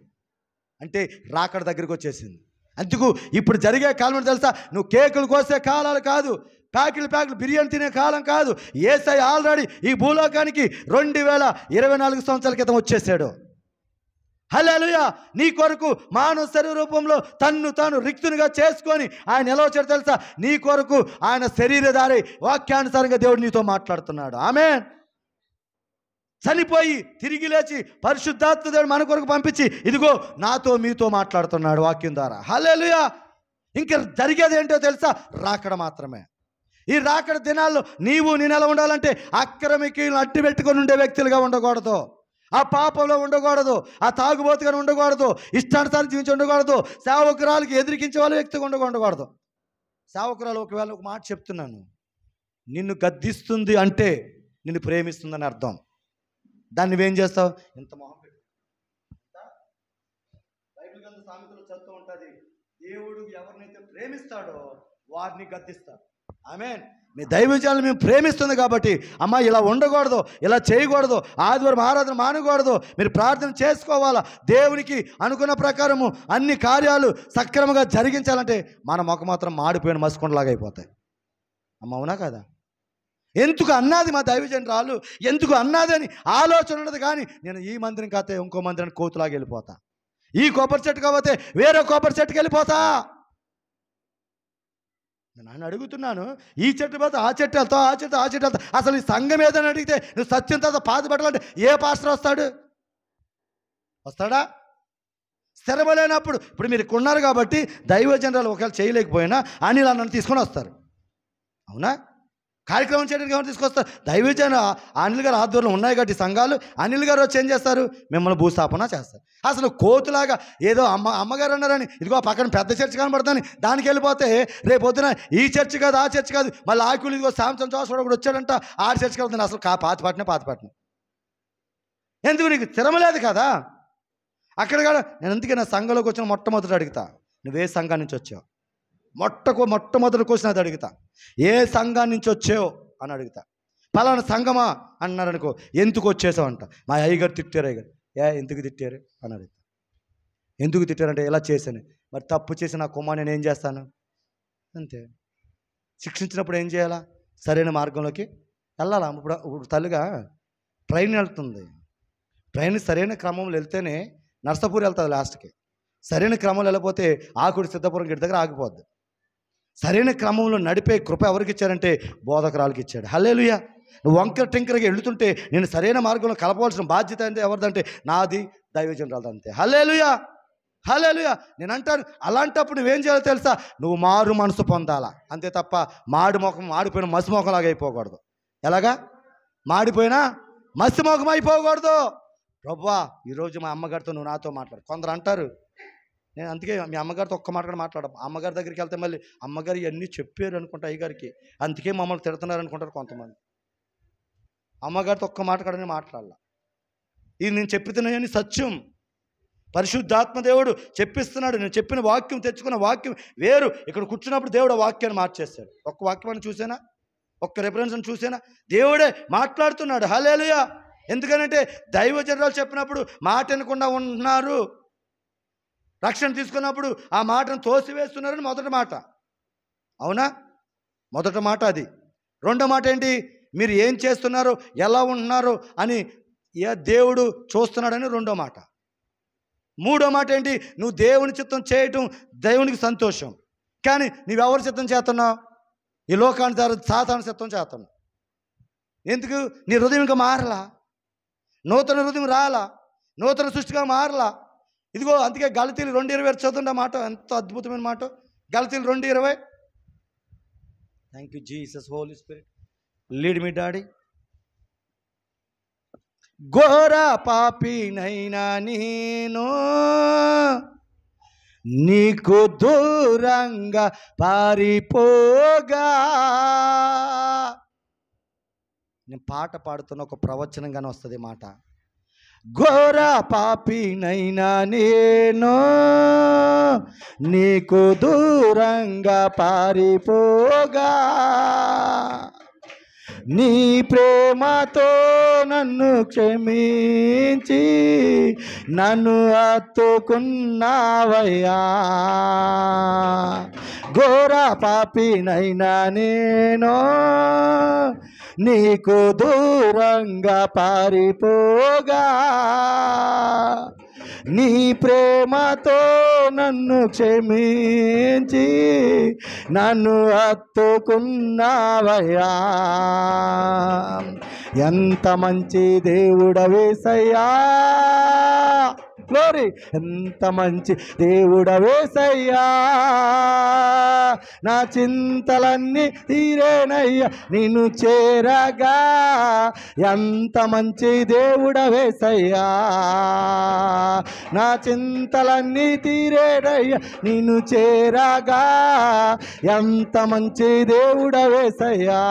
అంటే రాకడ దగ్గరికి వచ్చేసింది. అందుకు ఇప్పుడు జరిగే కాలం తెలుసా? నువ్వు కేకులు కోసే కాలాలు కాదు, ప్యాకులు బిర్యానీ తినే కాలం కాదు. యేసయ్య ఆల్రెడీ ఈ భూలోకానికి 2024 సంవత్సరాల క్రితం వచ్చేసాడు. హల్లెలూయా. నీ కొరకు మానవ శరీర రూపంలో తన్ను తాను రిక్తునిగా చేసుకొని ఆయన ఎలా వచ్చాడు తెలుసా? నీ కొరకు ఆయన శరీరధారి వాక్యానుసారంగా దేవుడు నీతో మాట్లాడుతున్నాడు. ఆమేన్. చనిపోయి తిరిగి లేచి పరిశుద్ధాత్మ దేవుడు మన కొరకు పంపించి ఇదిగో నాతో మీతో మాట్లాడుతున్నాడు వాక్యం ద్వారా. హల్లెలూయా. ఇంకా జరిగేది ఏంటో తెలుసా? రాకడ మాత్రమే. ఈ రాకడ దినాల్లో నీవు నేను ఎలా ఉండాలంటే అక్రమికులను అడ్డు పెట్టుకొని ఉండే వ్యక్తులుగా ఉండకూడదు, ఆ పాపంలో ఉండకూడదు, ఆ తాగుబోతుగా ఉండకూడదు, ఇష్టానుసారం జీవించి ఉండకూడదు, సేవకురాలకి ఎదిరికించే వాళ్ళ వ్యక్తిగా ఉండకూడదు. సేవకురాలు ఒకవేళ ఒక మాట చెప్తున్నాను, నిన్ను గద్దిస్తుంది అంటే నిన్ను ప్రేమిస్తుందని అర్థం. దాన్ని నువ్వేం చేస్తావు? ఇంత మొహం పెట్టు. బైబిల్ గ్రంథ సామెతలో చదువుతూ ఉంటుంది, దేవుడు ఎవరినైతే ప్రేమిస్తాడో వారిని గద్దిస్తాడు. ఆమేన్. మీ దైవజనాలు మేము ప్రేమిస్తుంది కాబట్టి అమ్మ ఇలా ఉండకూడదు, ఇలా చేయకూడదు, ఆదివారం ఆరాధన మానకూడదు, మీరు ప్రార్థన చేసుకోవాలా, దేవునికి అనుకున్న ప్రకారము అన్ని కార్యాలు సక్రమంగా జరిగించాలంటే మన మొక్క మాత్రం మాడిపోయిన మసుకుండలాగా అయిపోతాయి. అమ్మ అవునా కదా? ఎందుకు అన్నది మా దైవజనురాలు, ఎందుకు అన్నది అని ఆలోచన ఉన్నది. కానీ నేను ఈ మందిరం కాతే ఇంకో మందిరాన్ని కోతులాగా వెళ్ళిపోతా, ఈ కొబ్బరి చెట్టు కాకపోతే వేరే కొబ్బరి చెట్టుకి వెళ్ళిపోతా. నేను అడుగుతున్నాను, ఈ చెట్టు పోతే ఆ చెట్టు వెళ్తావు, ఆ చెట్టు వెళ్తావు. అసలు ఈ సంఘం ఏదని అడిగితే నువ్వు సత్యం తర్వాత పాత పెట్టాలంటే ఏ పాస్టర్ వస్తాడా? స్థిరమలేనప్పుడు ఇప్పుడు మీరు ఇక్కడ ఉన్నారు కాబట్టి దైవజనురాలు ఒకవేళ చేయలేకపోయినా అనిల్ అన్నను తీసుకొని వస్తారు. అవునా? కార్యక్రమం చేయడానికి ఎవరు తీసుకొస్తారు? దైవజన అనిల్ గారు ఆధ్వర్యంలో ఉన్నాయి కాబట్టి సంఘాలు, అనిల్ గారు వచ్చి ఏం చేస్తారు? మిమ్మల్ని భూస్థాపన చేస్తారు. అసలు కోతులాగా ఏదో అమ్మగారు అన్నారని ఇదిగో పక్కన పెద్ద చర్చ్ కనబడతాని దానికి వెళ్ళిపోతే రేపు పొద్దున ఈ చర్చ్ కాదు ఆ చర్చ్ కాదు, మళ్ళీ ఆకులు ఇదిగో శాంసంగ్ జోస్ కూడా వచ్చాడంట ఆ చర్చ్ కలుగుతుంది. అసలు పాతిపట్నం ఎందుకు? నీకు తిరమలేదు కదా అక్కడ కూడా. నేను అందుకే నా సంఘంలోకి వచ్చిన మొట్టమొదటి అడుగుతా, నువ్వే సంఘం నుంచి వచ్చావు? మొట్టమొదటి క్వశ్చన్ అది అడుగుతా, ఏ సంఘాన్ని నుంచి వచ్చావు అని అడుగుతా. పలానా సంఘమా అన్నారనుకో, ఎందుకు వచ్చేసావు అంట. మా అయ్యగారు తిట్టారు. అయ్యగారు ఎందుకు తిట్టారు అని అడుగుతా. ఎందుకు తిట్టారంటే ఇలా చేశాను. మరి తప్పు చేసి నా కుమార్ నేను ఏం చేస్తాను? అంతే. శిక్షించినప్పుడు ఏం చేయాలా? సరైన మార్గంలోకి వెళ్ళాలా. ఇప్పుడు తల్లిగా ట్రైన్ వెళ్తుంది, ట్రైన్ సరైన క్రమంలో వెళ్తేనే నర్సాపూర్ వెళ్తుంది లాస్ట్కి. సరైన క్రమంలో వెళ్ళకపోతే ఆకుడి సిద్ధపురం గడి దగ్గర ఆగిపోద్ది. సరైన క్రమంలో నడిపే కృప ఎవరికి ఇచ్చారంటే బోధకురాలకి ఇచ్చాడు. హల్లెలూయా. నువ్వు వంకర టింకరగా వెళుతుంటే నేను సరైన మార్గంలో కలపవలసిన బాధ్యత అంటే ఎవరిదంటే నాది, దైవజనురాలది. అంతే. హల్లెలూయా. హల్లెలూయా. నేను అంటాను, అలాంటప్పుడు నువ్వేం చేయాలో తెలుసా? నువ్వు మారు మనసు పొందాలా, అంతే తప్ప మాడిపోయిన మసిమోకంలాగా అయిపోకూడదు. ఎలాగా? మాడిపోయినా మసిమోకం అయిపోకూడదు. ప్రభువా ఈరోజు మా అమ్మగారితో నువ్వు నాతో మాట్లాడు. కొందరు అంటారు, నేను అందుకే మీ అమ్మగారితో ఒక్క మాట కూడా మాట్లాడము. అమ్మగారి దగ్గరికి వెళ్తే మళ్ళీ అమ్మగారు ఇవన్నీ చెప్పారు అనుకుంటా అయ్యగారికి, అందుకే మమ్మల్ని తిడుతున్నారు అనుకుంటారు కొంతమంది. అమ్మగారితో ఒక్క మాట కూడా నేను మాట్లాడాల. ఇది నేను చెప్తున్నాయని సత్యం, పరిశుద్ధాత్మ దేవుడు చెప్పిస్తున్నాడు. నేను చెప్పిన వాక్యం, తెచ్చుకున్న వాక్యం వేరు. ఇక్కడ కూర్చున్నప్పుడు దేవుడు వాక్యాన్ని మార్చేస్తాడు. ఒక్క వాక్యాన్ని చూసేనా, ఒక్క రెఫరెన్స్ చూసేనా, దేవుడే మాట్లాడుతున్నాడు. హల్లెలూయా. ఎందుకనంటే దైవజనురాలు చెప్పినప్పుడు మాట వినకుండా ఉంటున్నారు, రక్షణ తీసుకున్నప్పుడు ఆ మాటను తోసివేస్తున్నారని మొదటి మాట. అవునా? మొదటి మాట అది. రెండో మాట ఏంటి? మీరు ఏం చేస్తున్నారో ఎలా ఉంటున్నారో అని దేవుడు చూస్తున్నాడని రెండో మాట. మూడో మాట ఏంటి? నువ్వు దేవుని చిత్తం చేయటం దేవునికి సంతోషం, కానీ నువ్వెవరి చిత్తం చేస్తున్నావు? ఈ లోకాన్ని సాతాను చిత్తం చేస్తున్నావు. ఎందుకు? నీ హృదయం ఇంకా మారలా, నూతన హృదయం రాలా, నూతన సృష్టిగా మారలా. ఇదిగో అందుకే గలతీలు 2:20 చదువుండే మాట, ఎంత అద్భుతమైన మాట. గలతీలు 2:20. Thank you Jesus, holy spirit, lead me daddy. ఘోర పాపినైనా నేను నీకు దూరంగా పారిపోగా. నేను పాట పాడుతున్న ఒక ప్రవచనంగానే వస్తుంది మాట. ఘోర పాపినైనా నేను నీకు దూరంగా పారిపోగా, నీ ప్రేమతో నన్ను క్షమించి నన్ను హత్తుకున్నావయ్యా. ఘోర పాపినైనా నేను నీకు దూరంగా పారిపోగా, నీ ప్రేమతో నన్ను క్షమించి నన్ను హత్తుకున్నావయ్యా. ఎంత మంచి దేవుడవేసయ్యా, గ్లోరీ, ఎంత మంచి దేవుడవేసయ్యా. నా చింతలన్నీ తీరేనయ్యా నిన్ను చేరగా. ఎంత మంచి దేవుడవేసయ్యా, నా చింతలన్నీ తీరేనయ్యా నిన్ను చేరగా. ఎంత మంచి దేవుడవేసయ్యా.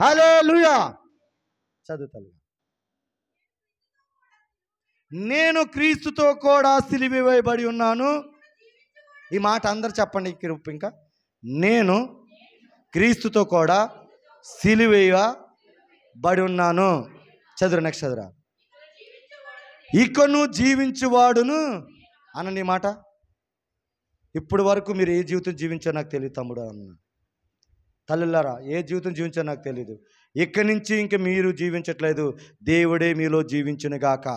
హల్లెలూయా. చదువుతాను. నేను క్రీస్తుతో కూడా సిలువ వేయబడి ఉన్నాను. ఈ మాట అందరు చెప్పండి. ఇంకా నేను క్రీస్తుతో కూడా సిలువ వేయబడి ఉన్నాను. చదువు, నెక్స్ట్ చదువురా. ఇకను జీవించువాడును అనండి ఈ మాట. ఇప్పుడు వరకు మీరు ఏ జీవితం జీవించారో నాకు తెలియదు తమ్ముడు అన్న. తల్లులారా, ఏ జీవితం జీవించారో నాకు తెలియదు. ఇక్కడి నుంచి ఇంక మీరు జీవించట్లేదు, దేవుడే మీలో జీవించును గాక.